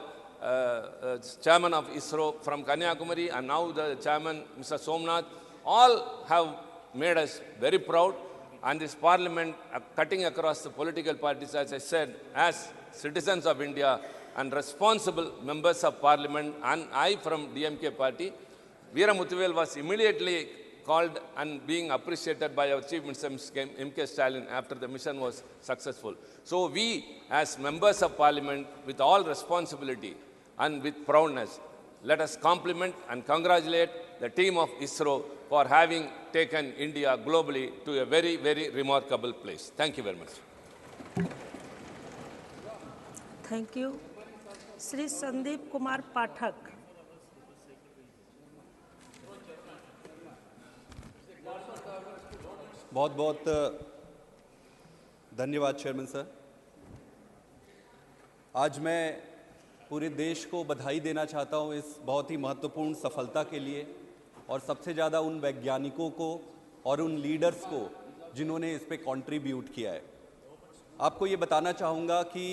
chairman of ISRO from Kanyakumari, and now the chairman, Mr. Somnath, all have made us very proud. And this parliament, cutting across the political parties, as I said, has citizens of India and responsible members of parliament, and I from DMK party, Veera Muthuvel was immediately called and being appreciated by our Chief Minister M.K. Stalin after the mission was successful. So we, as members of parliament, with all responsibility and with proudness, let us compliment and congratulate the team of ISRO for having taken India globally to a very, very remarkable place. Thank you very much. Thank you. Shri Sandeep Kumar Pathak. बहुत बहुत धन्यवाद chairman sir. आज मैं पूरे देश को बधाई देना चाहता हूं इस बहुत ही महत्वपूर्ण सफलता के लिए, और सबसे ज़्यादा उन वैज्ञानिकों को और उन लीडर्स को जिन्होंने इस पे कंट्रीब्यूट किया है। आपको ये बताना चाहूँगा कि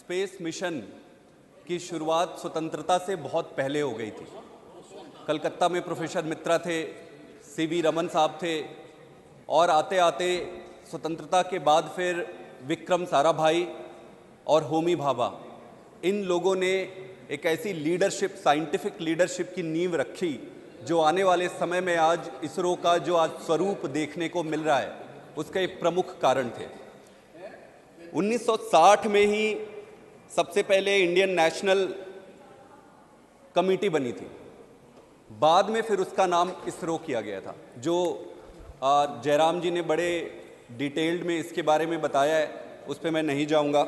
स्पेस मिशन की शुरुआत स्वतंत्रता से बहुत पहले हो गई थी। कलकत्ता में प्रोफेसर मित्रा थे, सीवी रमन साहब थे, और आते आते स्वतंत्रता के बाद फिर विक्रम साराभाई और होमी भाभा, इन लोगों ने एक ऐसी लीडरशिप, साइंटिफिक लीडरशिप की नींव रखी जो आने वाले समय में आज इसरो का जो आज स्वरूप देखने को मिल रहा है उसका एक प्रमुख कारण थे। 1960 में ही सबसे पहले इंडियन नेशनल कमेटी बनी थी, बाद में फिर उसका नाम इसरो किया गया था, जो जयराम जी ने बड़े डिटेल्ड में इसके बारे में बताया है, उस पर मैं नहीं जाऊंगा।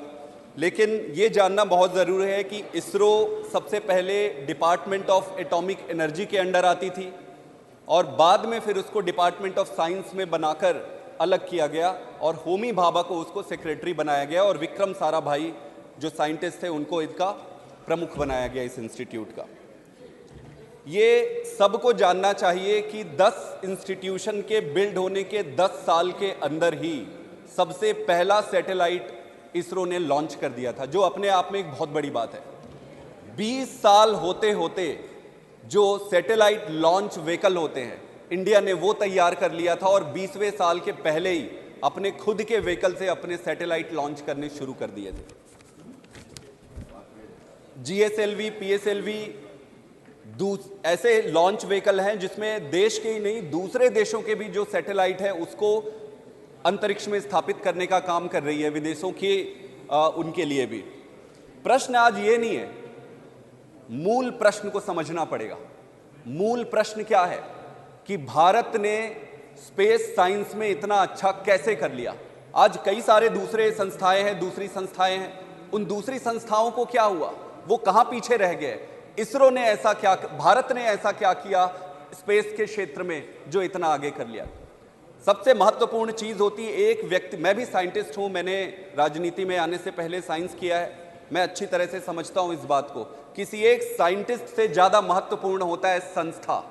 लेकिन ये जानना बहुत ज़रूरी है कि इसरो सबसे पहले डिपार्टमेंट ऑफ एटॉमिक एनर्जी के अंडर आती थी और बाद में फिर उसको डिपार्टमेंट ऑफ साइंस में बनाकर अलग किया गया और होमी भाभा को उसको सेक्रेटरी बनाया गया और विक्रम साराभाई जो साइंटिस्ट थे उनको इसका प्रमुख बनाया गया इस इंस्टीट्यूट का। ये सबको जानना चाहिए कि 10 इंस्टीट्यूशन के बिल्ड होने के 10 साल के अंदर ही सबसे पहला सैटेलाइट इसरो ने लॉन्च कर दिया था, जो अपने आप में एक बहुत बड़ी बात है। 20 साल होते होते जो सैटेलाइट लॉन्च व्हीकल होते हैं इंडिया ने वो तैयार कर लिया था और 20वें साल के पहले ही अपने खुद के व्हीकल से अपने सैटेलाइट लॉन्च करने शुरू कर दिए थे। GSLV, PSLV ऐसे लॉन्च व्हीकल हैं जिसमें देश के ही नहीं दूसरे देशों के भी जो सैटेलाइट है उसको अंतरिक्ष में स्थापित करने का काम कर रही है, विदेशों के उनके लिए भी। प्रश्न आज ये नहीं है, मूल प्रश्न को समझना पड़ेगा। मूल प्रश्न क्या है कि भारत ने स्पेस साइंस में इतना अच्छा कैसे कर लिया। आज कई सारे दूसरे संस्थाएं हैं, दूसरी संस्थाएं हैं, उन दूसरी संस्थाओं को क्या हुआ, वो कहां पीछे रह गए। इसरो ने ऐसा क्या, भारत ने ऐसा क्या किया स्पेस के क्षेत्र में जो इतना आगे कर लिया। सबसे महत्वपूर्ण चीज होती है एक व्यक्ति, मैं भी साइंटिस्ट हूं, मैंने राजनीति में आने से पहले साइंस किया है, मैं अच्छी तरह से समझता हूं इस बात को। किसी एक साइंटिस्ट से ज्यादा महत्वपूर्ण होता है संस्था,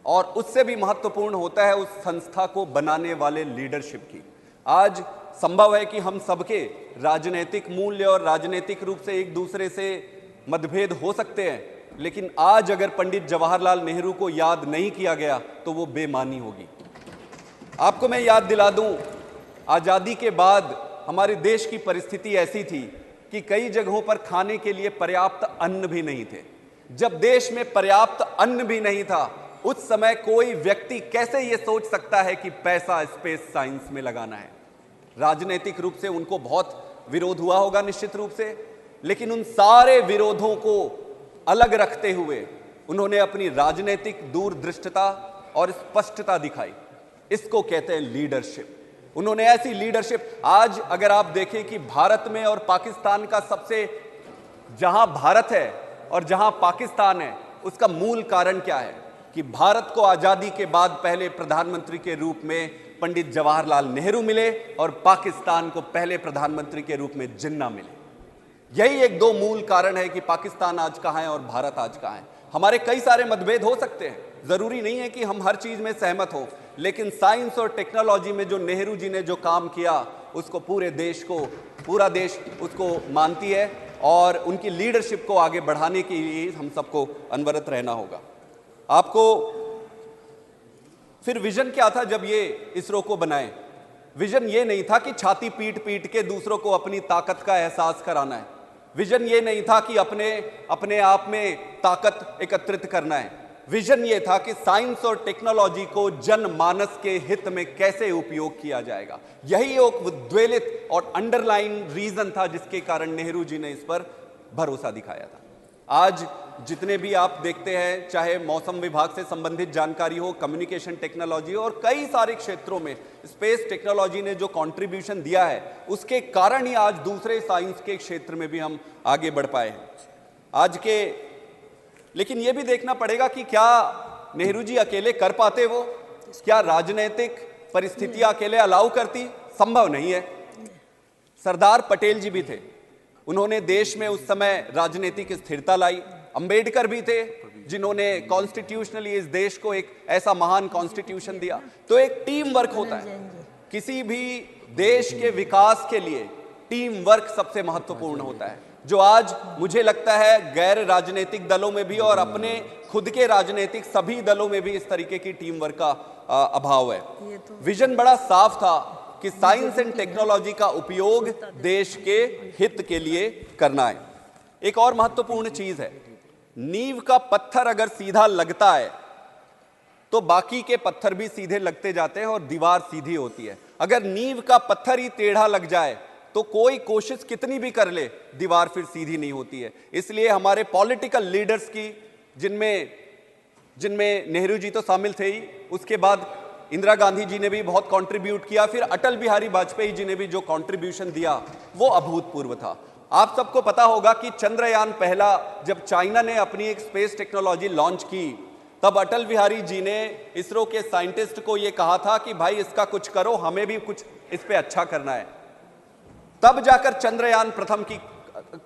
और उससे भी महत्वपूर्ण होता है उस संस्था को बनाने वाले लीडरशिप की। आज संभव है कि हम सबके राजनीतिक मूल्य और राजनीतिक रूप से एक दूसरे से मतभेद हो सकते हैं, लेकिन आज अगर पंडित जवाहरलाल नेहरू को याद नहीं किया गया तो वो बेमानी होगी। आपको मैं याद दिला दूं, आजादी के बाद हमारे देश की परिस्थिति ऐसी थी कि कई जगहों पर खाने के लिए पर्याप्त अन्न भी नहीं थे। जब देश में पर्याप्त अन्न भी नहीं था, उस समय कोई व्यक्ति कैसे ये सोच सकता है कि पैसा स्पेस साइंस में लगाना है। राजनीतिक रूप से उनको बहुत विरोध हुआ होगा निश्चित रूप से, लेकिन उन सारे विरोधों को अलग रखते हुए उन्होंने अपनी राजनीतिक दूरदृष्टता और स्पष्टता दिखाई। इसको कहते हैं लीडरशिप। उन्होंने ऐसी लीडरशिप, आज अगर आप देखें कि भारत में और पाकिस्तान का सबसे, जहां भारत है और जहां पाकिस्तान है, उसका मूल कारण क्या है कि भारत को आजादी के बाद पहले प्रधानमंत्री के रूप में पंडित जवाहरलाल नेहरू मिले और पाकिस्तान को पहले प्रधानमंत्री के रूप में जिन्ना मिले। यही एक दो मूल कारण है कि पाकिस्तान आज कहां है और भारत आज कहां है। हमारे कई सारे मतभेद हो सकते हैं, जरूरी नहीं है कि हम हर चीज में सहमत हो, लेकिन साइंस और टेक्नोलॉजी में जो नेहरू जी ने जो काम किया उसको पूरे देश को, पूरा देश उसको मानती है और उनकी लीडरशिप को आगे बढ़ाने के लिए हम सबको अनवरत रहना होगा। आपको फिर विजन क्या था जब ये इसरो को बनाए? विजन ये नहीं था कि छाती पीट पीट के दूसरों को अपनी ताकत का एहसास कराना है। विजन ये नहीं था कि अपने आप में ताकत एकत्रित करना है। विजन ये था कि साइंस और टेक्नोलॉजी को जनमानस के हित में कैसे उपयोग किया जाएगा। यही एक उद्वेलित और अंडरलाइन रीजन था जिसके कारण नेहरू जी ने इस पर भरोसा दिखाया था। आज जितने भी आप देखते हैं, चाहे मौसम विभाग से संबंधित जानकारी हो, कम्युनिकेशन टेक्नोलॉजी हो, और कई सारे क्षेत्रों में स्पेस टेक्नोलॉजी ने जो कंट्रीब्यूशन दिया है, उसके कारण ही आज दूसरे साइंस के क्षेत्र में भी हम आगे बढ़ पाए हैं। लेकिन यह भी देखना पड़ेगा कि क्या नेहरू जी अकेले कर पाते वो? क्या राजनीतिक परिस्थितियां अकेले अलाउ करती? संभव नहीं है। सरदार पटेल जी भी थे, उन्होंने देश में उस समय राजनीतिक स्थिरता लाई। अंबेडकर भी थे, जिन्होंने कॉन्स्टिट्यूशनली इस देश को एक ऐसा महान कॉन्स्टिट्यूशन दिया। तो एक टीम वर्क होता है, किसी भी देश के विकास के लिए टीम वर्क सबसे महत्वपूर्ण होता है, जो आज मुझे लगता है गैर राजनीतिक दलों में भी और अपने खुद के राजनीतिक सभी दलों में भी इस तरीके की टीम वर्क का अभाव है। विजन बड़ा साफ था कि साइंस एंड टेक्नोलॉजी का उपयोग देश के हित के लिए करना है। एक और महत्वपूर्ण चीज है, नींव का पत्थर अगर सीधा लगता है तो बाकी के पत्थर भी सीधे लगते जाते हैं और दीवार सीधी होती है। अगर नींव का पत्थर ही टेढ़ा लग जाए तो कोई कोशिश कितनी भी कर ले, दीवार फिर सीधी नहीं होती है। इसलिए हमारे पॉलिटिकल लीडर्स की, जिनमें नेहरू जी तो शामिल थे ही, उसके बाद इंदिरा गांधी जी ने भी बहुत कंट्रीब्यूट किया, फिर अटल बिहारी वाजपेयी जी ने भी जो कंट्रीब्यूशन दिया वो अभूतपूर्व था। आप सबको पता होगा कि चंद्रयान पहला जब चाइना ने अपनी एक स्पेस टेक्नोलॉजी लॉन्च की, तब अटल बिहारी जी ने इसरो के साइंटिस्ट को यह कहा था कि भाई इसका कुछ करो, हमें भी कुछ इस पे अच्छा करना है। तब जाकर चंद्रयान प्रथम की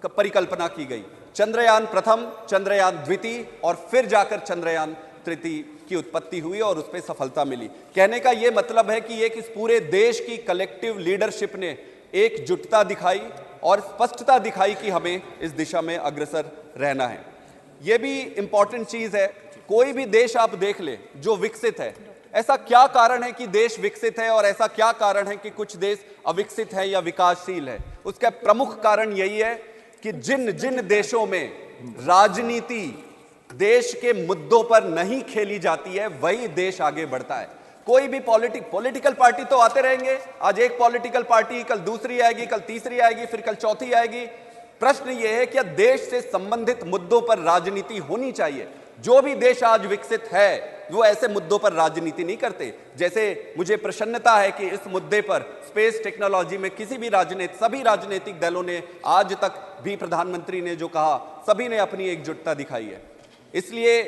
परिकल्पना की गई। चंद्रयान प्रथम, चंद्रयान द्वितीय और फिर जाकर चंद्रयान तृतीय की उत्पत्ति हुई और उस पर सफलता मिली। कहने का यह मतलब है कि एक इस पूरे देश की कलेक्टिव लीडरशिप ने एकजुटता दिखाई और स्पष्टता दिखाई कि हमें इस दिशा में अग्रसर रहना है। यह भी इंपॉर्टेंट चीज है, कोई भी देश आप देख ले जो विकसित है, ऐसा क्या कारण है कि देश विकसित है और ऐसा क्या कारण है कि कुछ देश अविकसित है या विकासशील है? उसका प्रमुख कारण यही है कि जिन जिन देशों में राजनीति देश के मुद्दों पर नहीं खेली जाती है, वही देश आगे बढ़ता है। कोई भी पॉलिटिकल पार्टी तो आते रहेंगे, आज एक पॉलिटिकल पार्टी, कल दूसरी आएगी, कल तीसरी आएगी, फिर कल चौथी आएगी। प्रश्न यह है कि देश से संबंधित मुद्दों पर राजनीति होनी चाहिए। जो भी देश आज विकसित है वो ऐसे मुद्दों पर राजनीति नहीं करते। जैसे मुझे प्रसन्नता है कि इस मुद्दे पर स्पेस टेक्नोलॉजी में सभी राजनीतिक दलों ने, आज तक भी प्रधानमंत्री ने जो कहा, सभी ने अपनी एकजुटता दिखाई है। इसलिए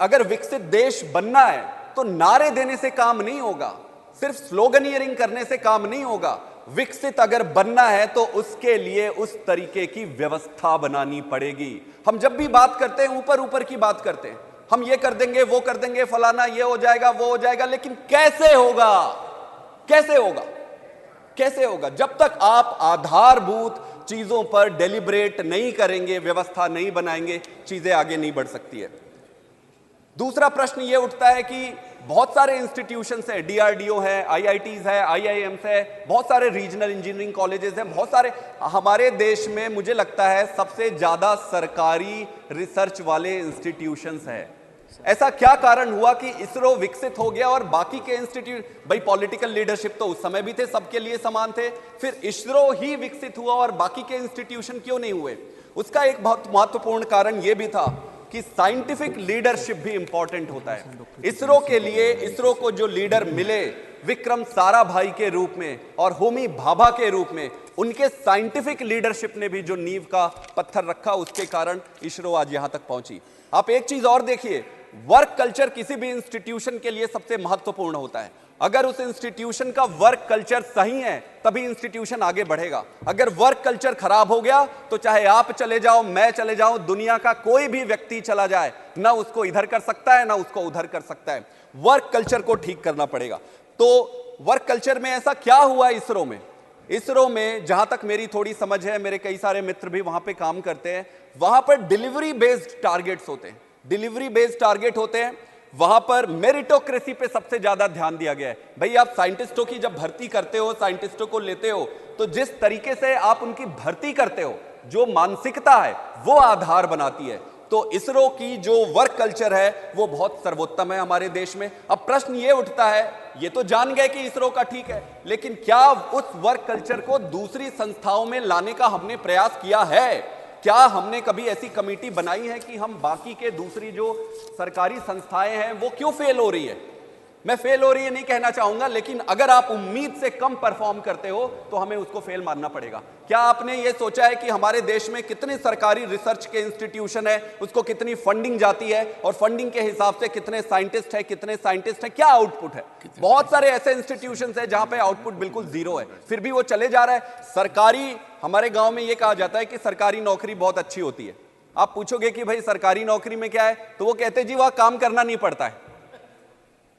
अगर विकसित देश बनना है तो नारे देने से काम नहीं होगा, सिर्फ स्लोगनियरिंग करने से काम नहीं होगा। विकसित अगर बनना है तो उसके लिए उस तरीके की व्यवस्था बनानी पड़ेगी। हम जब भी बात करते हैं ऊपर ऊपर की बात करते हैं, हम ये कर देंगे, वो कर देंगे, फलाना ये हो जाएगा, वो हो जाएगा, लेकिन कैसे होगा? कैसे होगा? कैसे होगा? जब तक आप आधारभूत चीजों पर डेलिब्रेट नहीं करेंगे, व्यवस्था नहीं बनाएंगे, चीजें आगे नहीं बढ़ सकती है। दूसरा प्रश्न यह उठता है कि बहुत सारे इंस्टीट्यूशंस है, डीआरडीओ है, आईआईटीज है, आईआईएम्स है, बहुत सारे रीजनल इंजीनियरिंग कॉलेजेस हैं, बहुत सारे हमारे देश में मुझे लगता है सबसे ज्यादा सरकारी रिसर्च वाले इंस्टीट्यूशंस है। ऐसा क्या कारण हुआ कि इसरो विकसित हो गया और बाकी के इंस्टीट्यूट, भाई पॉलिटिकल लीडरशिप तो उस समय भी थे, सबके लिए समान थे, फिर इसरो ही विकसित हुआ और बाकी के इंस्टीट्यूशन क्यों नहीं हुए? उसका एक बहुत महत्वपूर्ण कारण यह भी था कि साइंटिफिक लीडरशिप भी इंपॉर्टेंट होता है। इसरो के लिए, इसरो को जो लीडर मिले विक्रम साराभाई के रूप में और होमी भाभा के रूप में, उनके साइंटिफिक लीडरशिप ने भी जो नींव का पत्थर रखा, उसके कारण इसरो आज यहां तक पहुंची। आप एक चीज और देखिए, वर्क कल्चर किसी भी इंस्टीट्यूशन के लिए सबसे महत्वपूर्ण होता है। अगर उस इंस्टीट्यूशन का वर्क कल्चर सही है तभी इंस्टीट्यूशन आगे बढ़ेगा। अगर वर्क कल्चर खराब हो गया तो चाहे आप चले जाओ, मैं चले जाऊं, दुनिया का कोई भी व्यक्ति चला जाए, ना उसको इधर कर सकता है ना उसको उधर कर सकता है। वर्क कल्चर को ठीक करना पड़ेगा। तो वर्क कल्चर में ऐसा क्या हुआ इसरो में? इसरो में जहां तक मेरी थोड़ी समझ है, मेरे कई सारे मित्र भी वहां पे काम करते हैं, वहां पर डिलीवरी बेस्ड टारगेट्स होते हैं। डिलीवरी बेस्ड टारगेट होते हैं। वहां पर मेरिटोक्रेसी पे सबसे ज्यादा ध्यान दिया गया है। भाई आप साइंटिस्टों की जब भर्ती करते हो, साइंटिस्टों को लेते हो, तो जिस तरीके से आप उनकी भर्ती करते हो, जो मानसिकता है वो आधार बनाती है। तो इसरो की जो वर्क कल्चर है वो बहुत सर्वोत्तम है हमारे देश में। अब प्रश्न ये उठता है, ये तो जान गए कि इसरो का ठीक है, लेकिन क्या उस वर्क कल्चर को दूसरी संस्थाओं में लाने का हमने प्रयास किया है? क्या हमने कभी ऐसी कमेटी बनाई है कि हम बाकी के दूसरी जो सरकारी संस्थाएं हैं वो क्यों फेल हो रही है? मैं फेल हो रही है नहीं कहना चाहूंगा, लेकिन अगर आप उम्मीद से कम परफॉर्म करते हो तो हमें उसको फेल मानना पड़ेगा। क्या आपने ये सोचा है कि हमारे देश में कितने सरकारी रिसर्च के इंस्टीट्यूशन है, उसको कितनी फंडिंग जाती है, और फंडिंग के हिसाब से कितने साइंटिस्ट है, क्या आउटपुट है? बहुत सारे ऐसे इंस्टीट्यूशन है जहां पे आउटपुट बिल्कुल जीरो है, फिर भी वो चले जा रहा है। सरकारी, हमारे गांव में ये कहा जाता है कि सरकारी नौकरी बहुत अच्छी होती है। आप पूछोगे कि भाई सरकारी नौकरी में क्या है, तो वो कहते जी वहां काम करना नहीं पड़ता है।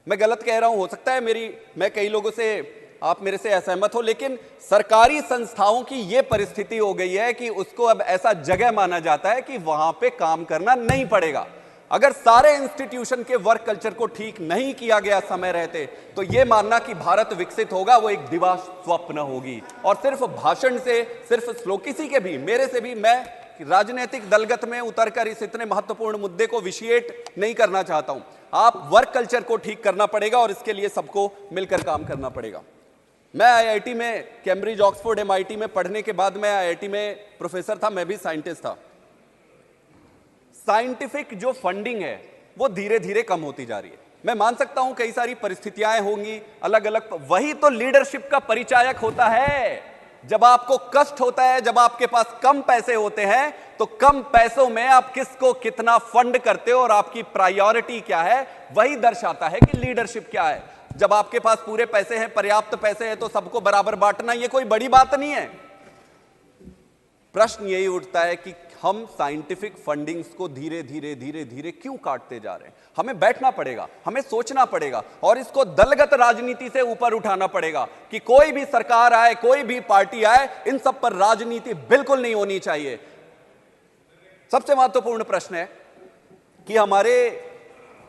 मैं गलत कह रहा हूं, हो सकता है मैं कई लोगों से, आप मेरे से असहमत हो, लेकिन सरकारी संस्थाओं की यह परिस्थिति हो गई है कि उसको अब ऐसा जगह माना जाता है कि वहां पे काम करना नहीं पड़ेगा। अगर सारे इंस्टीट्यूशन के वर्क कल्चर को ठीक नहीं किया गया समय रहते, तो यह मानना कि भारत विकसित होगा वो एक दिवा स्वप्न होगी। और सिर्फ भाषण से, सिर्फ किसी के भी, मेरे से भी, मैं राजनीतिक दलगत में उतरकर इस इतने महत्वपूर्ण मुद्दे को विशिएट नहीं करना चाहता हूं। आप वर्क कल्चर को ठीक करना पड़ेगा और इसके लिए सबको मिलकर काम करना पड़ेगा। मैं आईआईटी में, कैम्ब्रिज, ऑक्सफोर्ड, एमआईटी में पढ़ने के बाद मैं आईआईटी में प्रोफेसर था, मैं भी साइंटिस्ट था। साइंटिफिक जो फंडिंग है वो धीरे धीरे कम होती जा रही है। मैं मान सकता हूं कई सारी परिस्थितियां होंगी अलग अलग, वही तो लीडरशिप का परिचायक होता है। जब आपको कष्ट होता है, जब आपके पास कम पैसे होते हैं, तो कम पैसों में आप किसको कितना फंड करते हो और आपकी प्रायोरिटी क्या है, वही दर्शाता है कि लीडरशिप क्या है। जब आपके पास पूरे पैसे हैं, पर्याप्त पैसे हैं, तो सबको बराबर बांटना ये कोई बड़ी बात नहीं है। प्रश्न यही उठता है कि हम साइंटिफिक फंडिंग्स को धीरे धीरे क्यों काटते जा रहे हैं? हमें बैठना पड़ेगा, हमें सोचना पड़ेगा और इसको दलगत राजनीति से ऊपर उठाना पड़ेगा कि कोई भी सरकार आए, कोई भी पार्टी आए, इन सब पर राजनीति बिल्कुल नहीं होनी चाहिए। सबसे महत्वपूर्ण प्रश्न है कि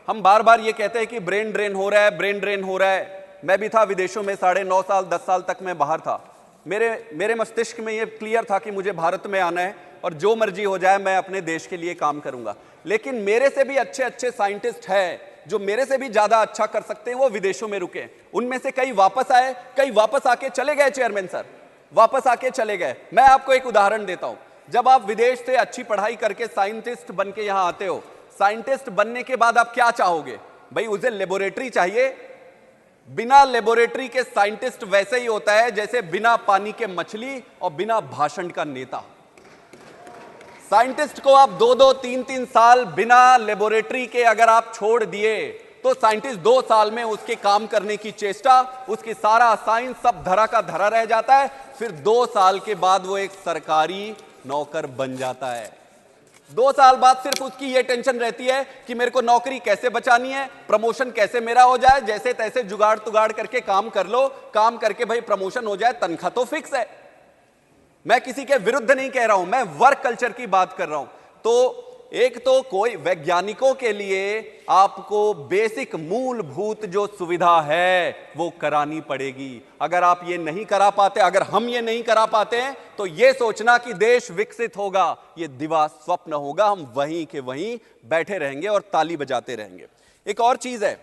हम बार बार ये कहते हैं कि ब्रेन ड्रेन हो रहा है, ब्रेन ड्रेन हो रहा है। मैं भी था विदेशों में 9.5 साल, 10 साल तक मैं बाहर था। मेरे मस्तिष्क में ये क्लियर था कि मुझे भारत में आना है और जो मर्जी हो जाए मैं अपने देश के लिए काम करूंगा। लेकिन मेरे से भी अच्छे साइंटिस्ट हैं जो मेरे से भी ज्यादा अच्छा कर सकते हैं, वो विदेशों में रुके। उनमें से कई वापस आए, कई वापस आके चले गए। चेयरमैन सर वापस आके चले गए। मैं आपको एक उदाहरण देता हूं। जब आप विदेश से अच्छी पढ़ाई करके साइंटिस्ट बन के यहां आते हो, साइंटिस्ट बनने के बाद आप क्या चाहोगे? भाई उसे लेबोरेटरी चाहिए। बिना लेबोरेटरी के साइंटिस्ट वैसे ही होता है जैसे बिना पानी के मछली और बिना भाषण का नेता। साइंटिस्ट को आप 2-2, 3-3 साल बिना लेबोरेटरी के अगर आप छोड़ दिए, तो साइंटिस्ट 2 साल में उसके काम करने की चेष्टा, उसकी सारा साइंस सब धरा का धरा रह जाता है। फिर 2 साल के बाद वो एक सरकारी नौकर बन जाता है। 2 साल बाद सिर्फ उसकी ये टेंशन रहती है कि मेरे को नौकरी कैसे बचानी है, प्रमोशन कैसे मेरा हो जाए, जैसे तैसे जुगाड़ तुगाड़ करके काम कर लो, काम करके भाई प्रमोशन हो जाए, तनख्वाह तो फिक्स है। मैं किसी के विरुद्ध नहीं कह रहा हूं, मैं वर्क कल्चर की बात कर रहा हूं। तो एक तो कोई वैज्ञानिकों के लिए आपको बेसिक मूलभूत जो सुविधा है वो करानी पड़ेगी। अगर आप ये नहीं करा पाते, अगर हम ये नहीं करा पाते हैं, तो ये सोचना कि देश विकसित होगा, ये दिवा स्वप्न होगा। हम वहीं के वहीं बैठे रहेंगे और ताली बजाते रहेंगे। एक और चीज है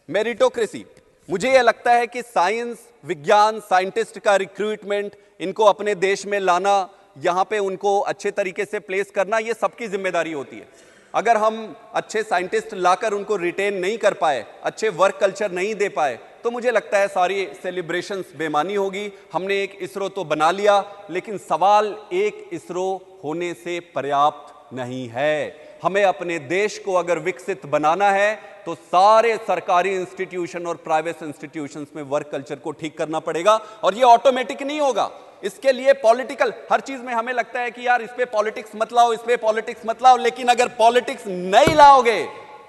मेरिटोक्रेसी। मुझे यह लगता है कि साइंस, विज्ञान, साइंटिस्ट का रिक्रूटमेंट, इनको अपने देश में लाना, यहां पे उनको अच्छे तरीके से प्लेस करना, ये सबकी जिम्मेदारी होती है। अगर हम अच्छे साइंटिस्ट लाकर उनको रिटेन नहीं कर पाए, अच्छे वर्क कल्चर नहीं दे पाए, तो मुझे लगता है सारी सेलिब्रेशंस बेमानी होगी। हमने एक इसरो तो बना लिया, लेकिन सवाल एक इसरो होने से पर्याप्त नहीं है। हमें अपने देश को अगर विकसित बनाना है, तो सारे सरकारी इंस्टीट्यूशन और प्राइवेट इंस्टीट्यूशंस में वर्क कल्चर को ठीक करना पड़ेगा। और ये ऑटोमेटिक नहीं होगा, इसके लिए पॉलिटिकल, हर चीज में हमें लगता है कि यार इस पे पॉलिटिक्स मत लाओ, इस पे पॉलिटिक्स मत लाओ, लेकिन अगर पॉलिटिक्स नहीं लाओगे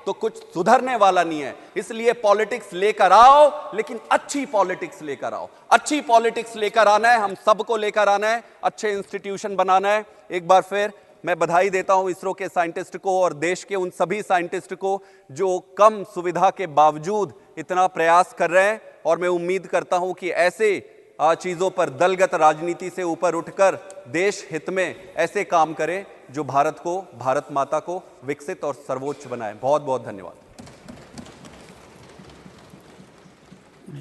तो कुछ सुधरने वाला नहीं है। इसलिए पॉलिटिक्स लेकर आओ, लेकिन अच्छी पॉलिटिक्स लेकर आओ। अच्छी पॉलिटिक्स लेकर आना है, हम सबको लेकर आना है, अच्छे इंस्टीट्यूशन बनाना है। एक बार फिर मैं बधाई देता हूं इसरो के साइंटिस्ट को और देश के उन सभी साइंटिस्ट को जो कम सुविधा के बावजूद इतना प्रयास कर रहे हैं। और मैं उम्मीद करता हूं कि ऐसे चीजों पर दलगत राजनीति से ऊपर उठकर देश हित में ऐसे काम करें जो भारत को, भारत माता को विकसित और सर्वोच्च बनाए। बहुत बहुत धन्यवाद।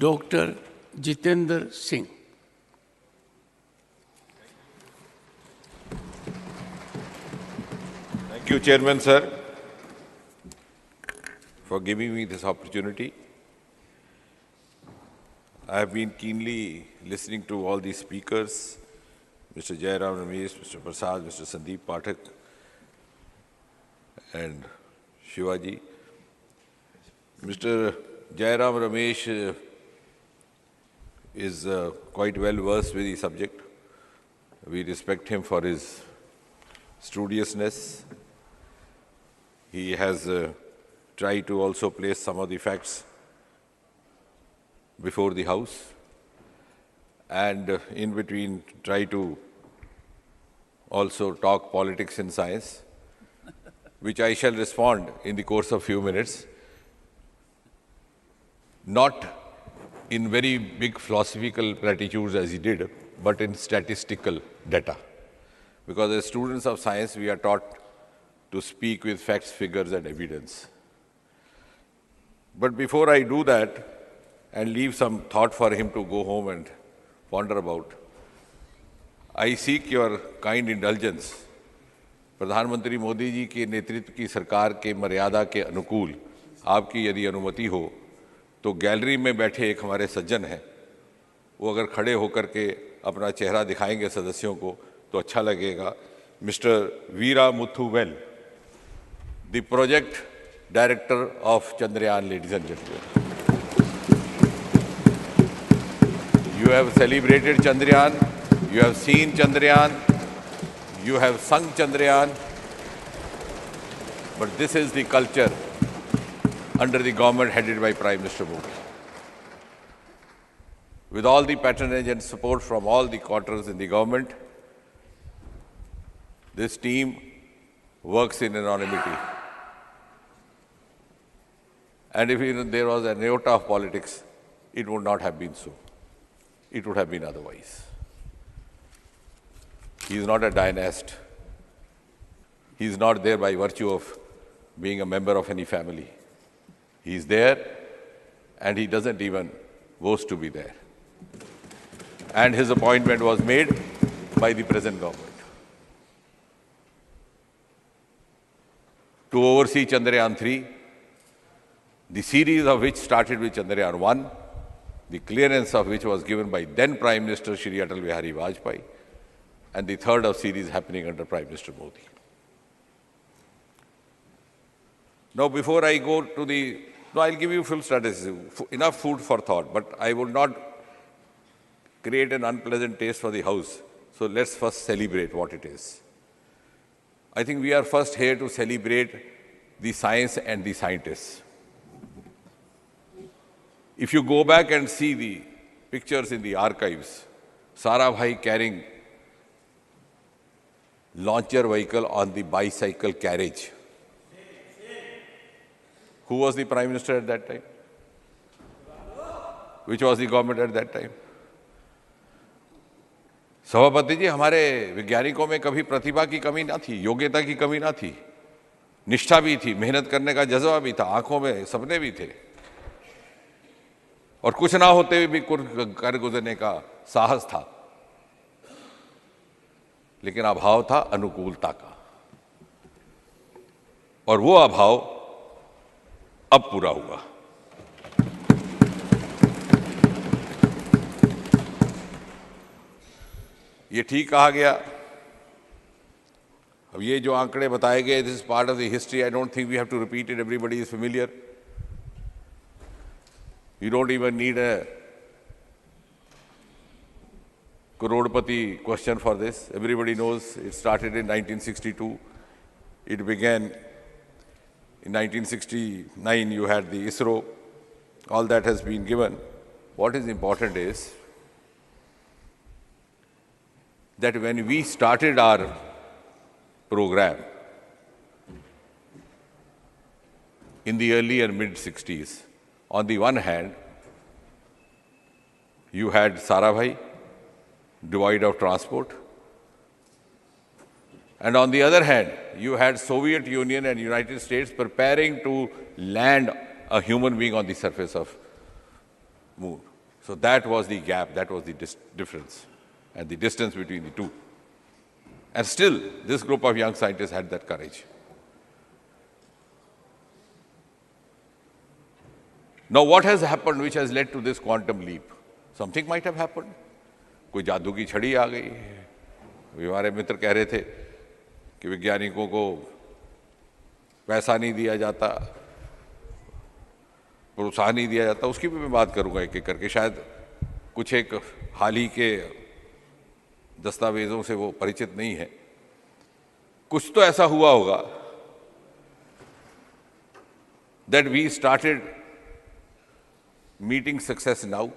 Doctor Jitendra Singh. Thank you, Chairman, sir, for giving me this opportunity. I have been keenly listening to all these speakers, Mr. Jairam Ramesh, Mr. Prasad, Mr. Sandeep Pathak, and Shivaji. Mr. Jairam Ramesh is quite well versed with the subject. We respect him for his studiousness. He has tried to also place some of the facts before the House, and in between try to also talk politics and science, which I shall respond in the course of few minutes, not in very big philosophical platitudes as he did, but in statistical data. Because as students of science, we are taught to speak with facts, figures, and evidence. But before I do that, and leave some thought for him to go home and ponder about, I seek your kind indulgence. प्रधानमंत्री मोदी जी के नेतृत्व की सरकार के मर्यादा के अनुकूल आपकी यदि अनुमति हो तो गैलरी में बैठे एक हमारे सज्जन हैं, वो अगर खड़े होकर के अपना चेहरा दिखाएंगे सदस्यों को तो अच्छा लगेगा। Mister Veeramuthuvel, the project director of Chandrayaan, ladies and gentleman. You have celebrated Chandrayaan, you have seen Chandrayaan, you have sung Chandrayaan, but this is the culture under the government headed by Prime Minister Modi. With all the patronage and support from all the quarters in the government, this team works in anonymity. And if there was an iota of politics, it would not have been so. It would have been otherwise. He is not a dynast. He is not there by virtue of being a member of any family. He is there and he doesn't even boast to be there. And his appointment was made by the present government to oversee Chandrayaan 3, the series of which started with Chandrayaan 1, the clearance of which was given by then Prime Minister Shri Atal Bihari Vajpayee, and the third of series happening under Prime Minister Modi. Now, before I go to the, no, I'll give you full strategy, enough food for thought, but I would not create an unpleasant taste for the House. So let's first celebrate what it is. I think we are first here to celebrate the science and the scientists. If you go back and see the pictures in the archives, Sarabhai carrying launcher vehicle on the bicycle carriage. Who was the Prime Minister at that time? Which was the government at that time? सभापति जी, हमारे वैज्ञानिकों में कभी प्रतिभा की कमी ना थी, योग्यता की कमी ना थी, निष्ठा भी थी, मेहनत करने का जज्बा भी था, आंखों में सपने भी थे, और कुछ ना होते हुए भी कर गुजरने का साहस था। लेकिन अभाव था अनुकूलता का, और वो अभाव अब पूरा हुआ। ये ठीक कहा गया। अब ये जो आंकड़े बताए गए, this is part of the history, I don't think we have to repeat it, everybody is familiar. You don't even need a crorepati question for this. Everybody knows it started in 1962. It began in 1969. You had the ISRO. All that has been given. What is important is that when we started our program in the early and mid-60s. On the one hand, you had Sarabhai, devoid of transport. And on the other hand, you had Soviet Union and United States preparing to land a human being on the surface of moon. So that was the gap, that was the difference and the distance between the two. And still, this group of young scientists had that courage. Now, what has happened which has led to this quantum leap? Something might have happened. कोई जादू की छड़ी आ गई। अभी हमारे मित्र कह रहे थे कि वैज्ञानिकों को पैसा नहीं दिया जाता, प्रोत्साहन नहीं दिया जाता। उसकी भी मैं बात करूंगा एक एक करके। शायद कुछ एक हाल ही के दस्तावेजों से वो परिचित नहीं है। कुछ तो ऐसा हुआ होगा that we started meeting success now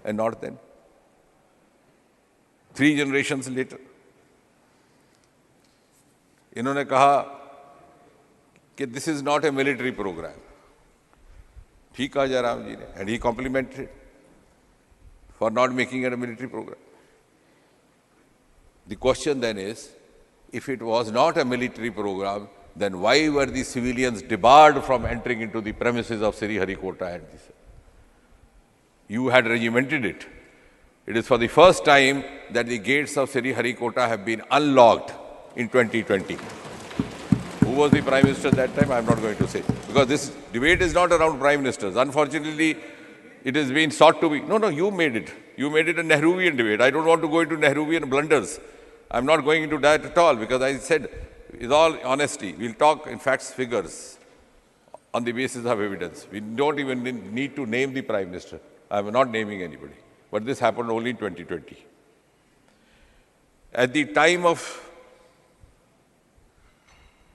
and not then. 3 generations later. इन्होंने कहा कि this is not a military program. ठीक कहा जयराम जी ने, and he complimented for not making it a military program. The question then is, if it was not a military program, then why were the civilians debarred from entering into the premises of Sriharikota? And this? You had regimented it. It is for the first time that the gates of Sriharikota have been unlocked in 2020. Who was the Prime Minister that time? I am not going to say. Because this debate is not around Prime Ministers. Unfortunately, it has been sought to be. No, you made it. You made it a Nehruvian debate. I don't want to go into Nehruvian blunders. I am not going into that at all, because I said, with all honesty, we'll talk in facts, figures, on the basis of evidence. We don't even need to name the Prime Minister. I am not naming anybody. But this happened only in 2020. At the time of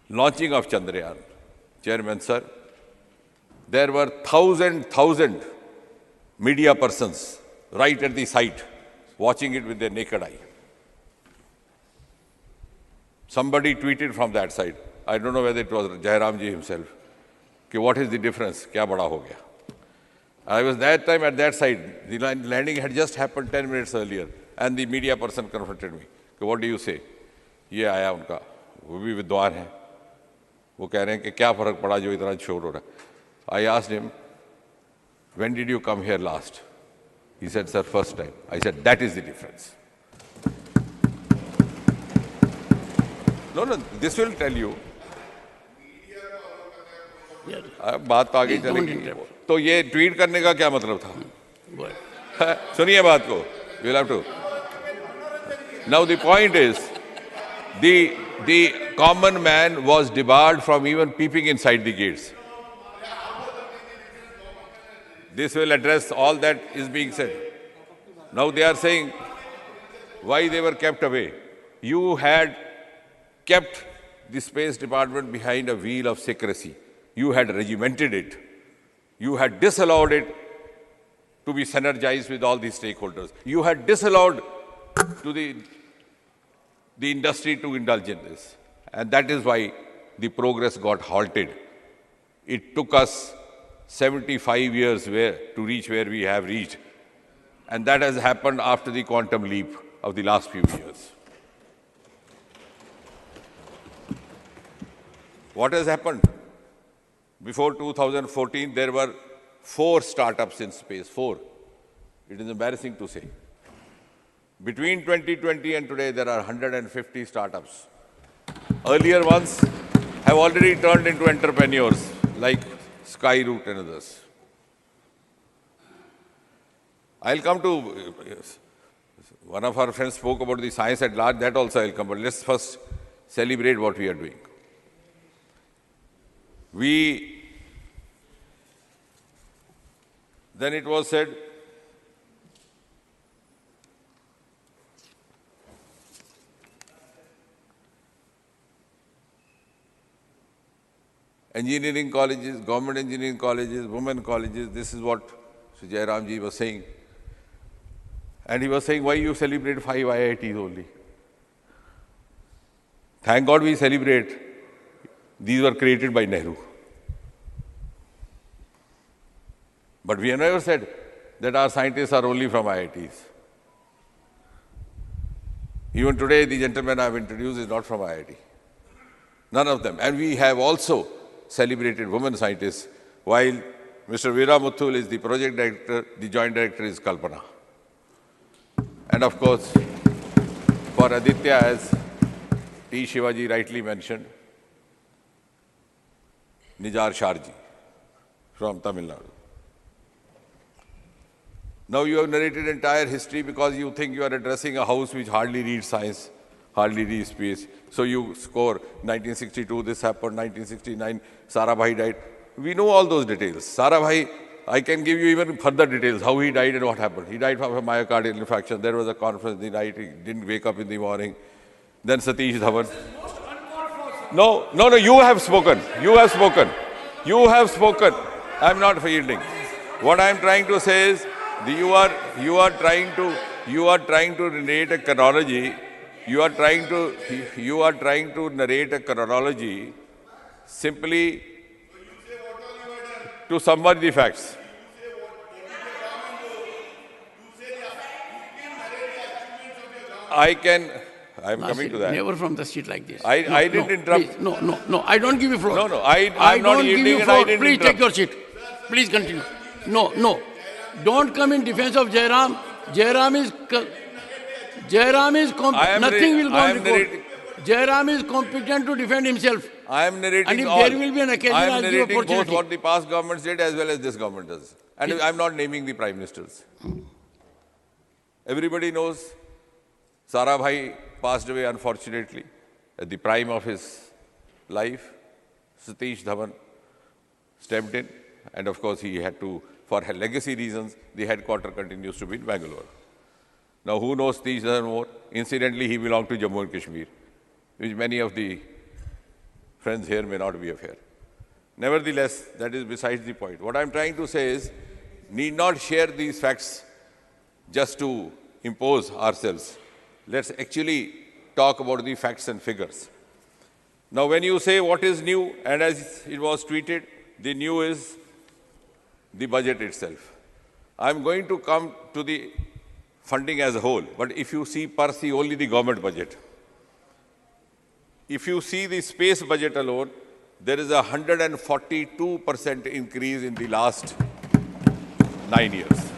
launching of Chandrayaan, Chairman Sir, there were thousand media persons right at the site watching it with their naked eye. Somebody tweeted from that side, I don't know whether it was Jairam ji himself, कि what is the difference, क्या बड़ा हो गया? I was that time at that side. The landing had just happened 10 minutes earlier, and the media person confronted me. What do you say? ये आया उनका, वो भी विद्वान है. वो कह रहे हैं कि क्या फर्क पड़ा जो इतना शोर हो रहा है. I asked him, when did you come here last? He said, sir, first time. I said, that is the difference. No, this will tell you. बात तो आगे चलेगी. तो ये ट्वीट करने का क्या मतलब था? सुनिए बात को. We'll have to. Now the point is, the common man was debarred from even peeping inside the gates. This will address all that is being said. Now they are saying why they were kept away. You had kept the Space Department behind a veil of secrecy. You had regimented it. You had disallowed it to be synergized with all the stakeholders. You had disallowed to the industry to indulge in this. And that is why the progress got halted. It took us 75 years to reach where we have reached. And that has happened after the quantum leap of the last few years. What has happened? Before 2014, there were 4 startups in space, 4. It is embarrassing to say. Between 2020 and today, there are 150 startups. Earlier ones have already turned into entrepreneurs, like Skyroot and others. I'll come to, one of our friends spoke about the science at large, that also I'll come, but let's first celebrate what we are doing. Then it was said, engineering colleges, government engineering colleges, women colleges, this is what Sri Jairam ji was saying. And he was saying, why you celebrate 5 IITs only? Thank God we celebrate. These were created by Nehru. But we have never said that our scientists are only from IITs. Even today, the gentleman I have introduced is not from IIT. None of them. And we have also celebrated women scientists, while Mr. Veera Muthul is the project director, the joint director is Kalpana. And of course, for Aditya, as T. Shivaji rightly mentioned, Nijar Sharji from Tamil Nadu. Now you have narrated entire history because you think you are addressing a house which hardly reads science, hardly reads space. So you score 1962, this happened, 1969, Sarabhai died. We know all those details. Sarabhai, I can give you even further details, how he died and what happened. He died from a myocardial infarction. There was a conference in the night, he didn't wake up in the morning. Then Satish Dhawan. No, you have spoken. You have spoken. You have spoken. I'm not yielding. What I'm trying to say is, you are trying to narrate a chronology. You are trying to narrate a chronology simply to subvert the facts. I'm coming to that. Never from the seat like this. I didn't interrupt. Please, no, I don't give you floor. No, I'm not yielding and I didn't Please interrupt. take your seat. Please continue. No. Don't come in defense of Jairam. Jairam is nothing will go on record. Jairam is competent to defend himself. I am narrating and if all. there will be an occasion, I am I'll give narrating opportunity. both what the past governments did as well as this government does. And I'm not naming the prime ministers. Everybody knows Sarabhai passed away unfortunately at the prime of his life. Satish Dhawan stepped in, and of course he had to, for legacy reasons, the headquarter continues to be in Bangalore. Now who knows Satish Dhawan more? Incidentally, he belonged to Jammu and Kashmir, which many of the friends here may not be aware. Nevertheless, that is besides the point. What I'm trying to say is, need not share these facts just to impose ourselves. Let's actually talk about the facts and figures. Now, when you say what is new, and as it was tweeted, the new is the budget itself. I'm going to come to the funding as a whole, but if you see only the government budget, if you see the space budget alone, there is a 142% increase in the last 9 years.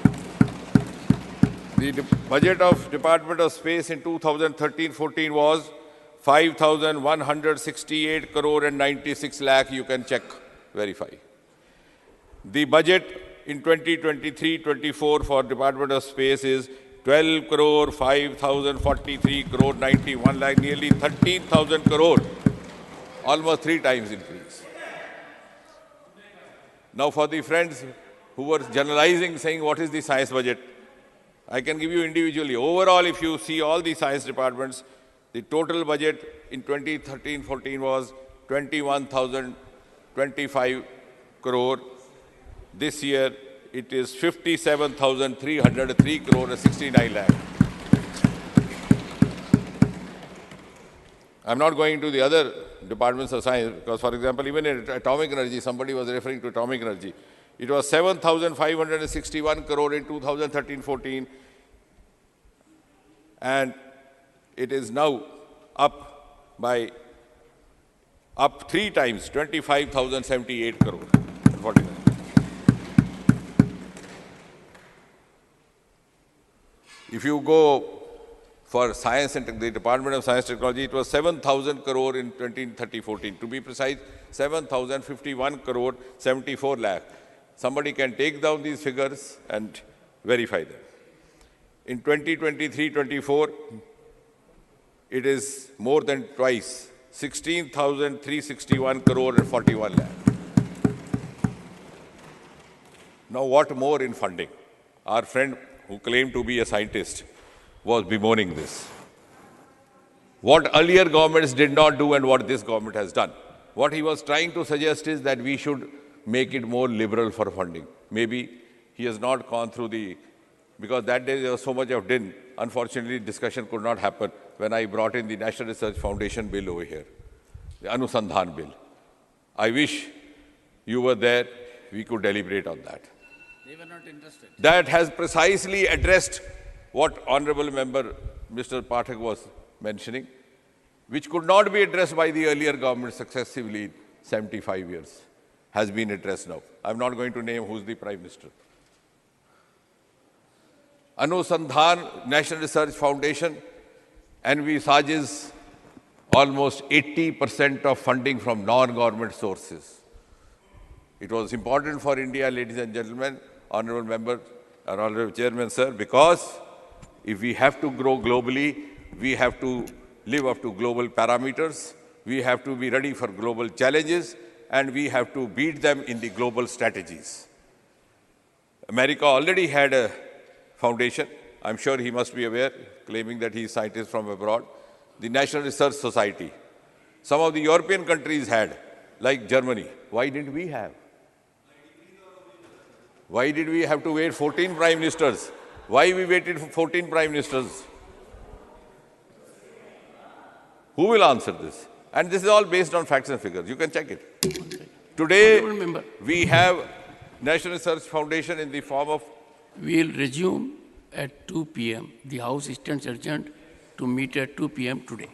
The budget of Department of Space in 2013-14 was 5,168 crore and 96 lakh. You can check, verify. The budget in 2023-24 for Department of Space is 12 crore 5,043 crore 91 lakh, nearly 13,000 crore, almost 3 times increase. Now for the friends who were generalizing, saying what is the science budget, I can give you individually. Overall, if you see all the science departments, the total budget in 2013-14 was 21,025 crore. This year, it is 57,303 crore and 69 lakh. I'm not going to the other departments of science because, for example, even in atomic energy, somebody was referring to atomic energy. It was 7,561 crore in 2013-14, and it is now up 3 times, 25,078 crore. 49. If you go for science and the Department of Science and Technology, it was 7,000 crore in 2013-14. To be precise, 7,051 crore, 74 lakh. Somebody can take down these figures and verify them. In 2023-24, it is more than twice, 16,361 crore and 41 lakh. Now what more in funding? Our friend who claimed to be a scientist was bemoaning this. What earlier governments did not do and what this government has done. What he was trying to suggest is that we should make it more liberal for funding. Maybe he has not gone through because that day there was so much of din. Unfortunately, discussion could not happen. when I brought in the National Research Foundation bill over here, the Anusandhan bill. I wish you were there, we could deliberate on that. They were not interested. That has precisely addressed what Honorable Member Mr. Pathak was mentioning, which could not be addressed by the earlier government successively in 75 years, has been addressed now. I'm not going to name who's the Prime Minister. Anusandhan National Research Foundation envisages almost 80% of funding from non-government sources. It was important for India, ladies and gentlemen, Honorable Member, Honorable Chairman, sir, because if we have to grow globally, we have to live up to global parameters, we have to be ready for global challenges, and we have to beat them in the global strategies. America already had a foundation. I'm sure he must be aware, claiming that he is scientist from abroad. The National Research Society. Some of the European countries had, like Germany. Why didn't we have? Why did we have to wait 14 prime ministers? Why we waited for 14 prime ministers? Who will answer this? And this is all based on facts and figures. You can check it. Today, we have National Research Foundation in the form of... We will resume at 2 p.m. The House stands adjourned to meet at 2 p.m. today.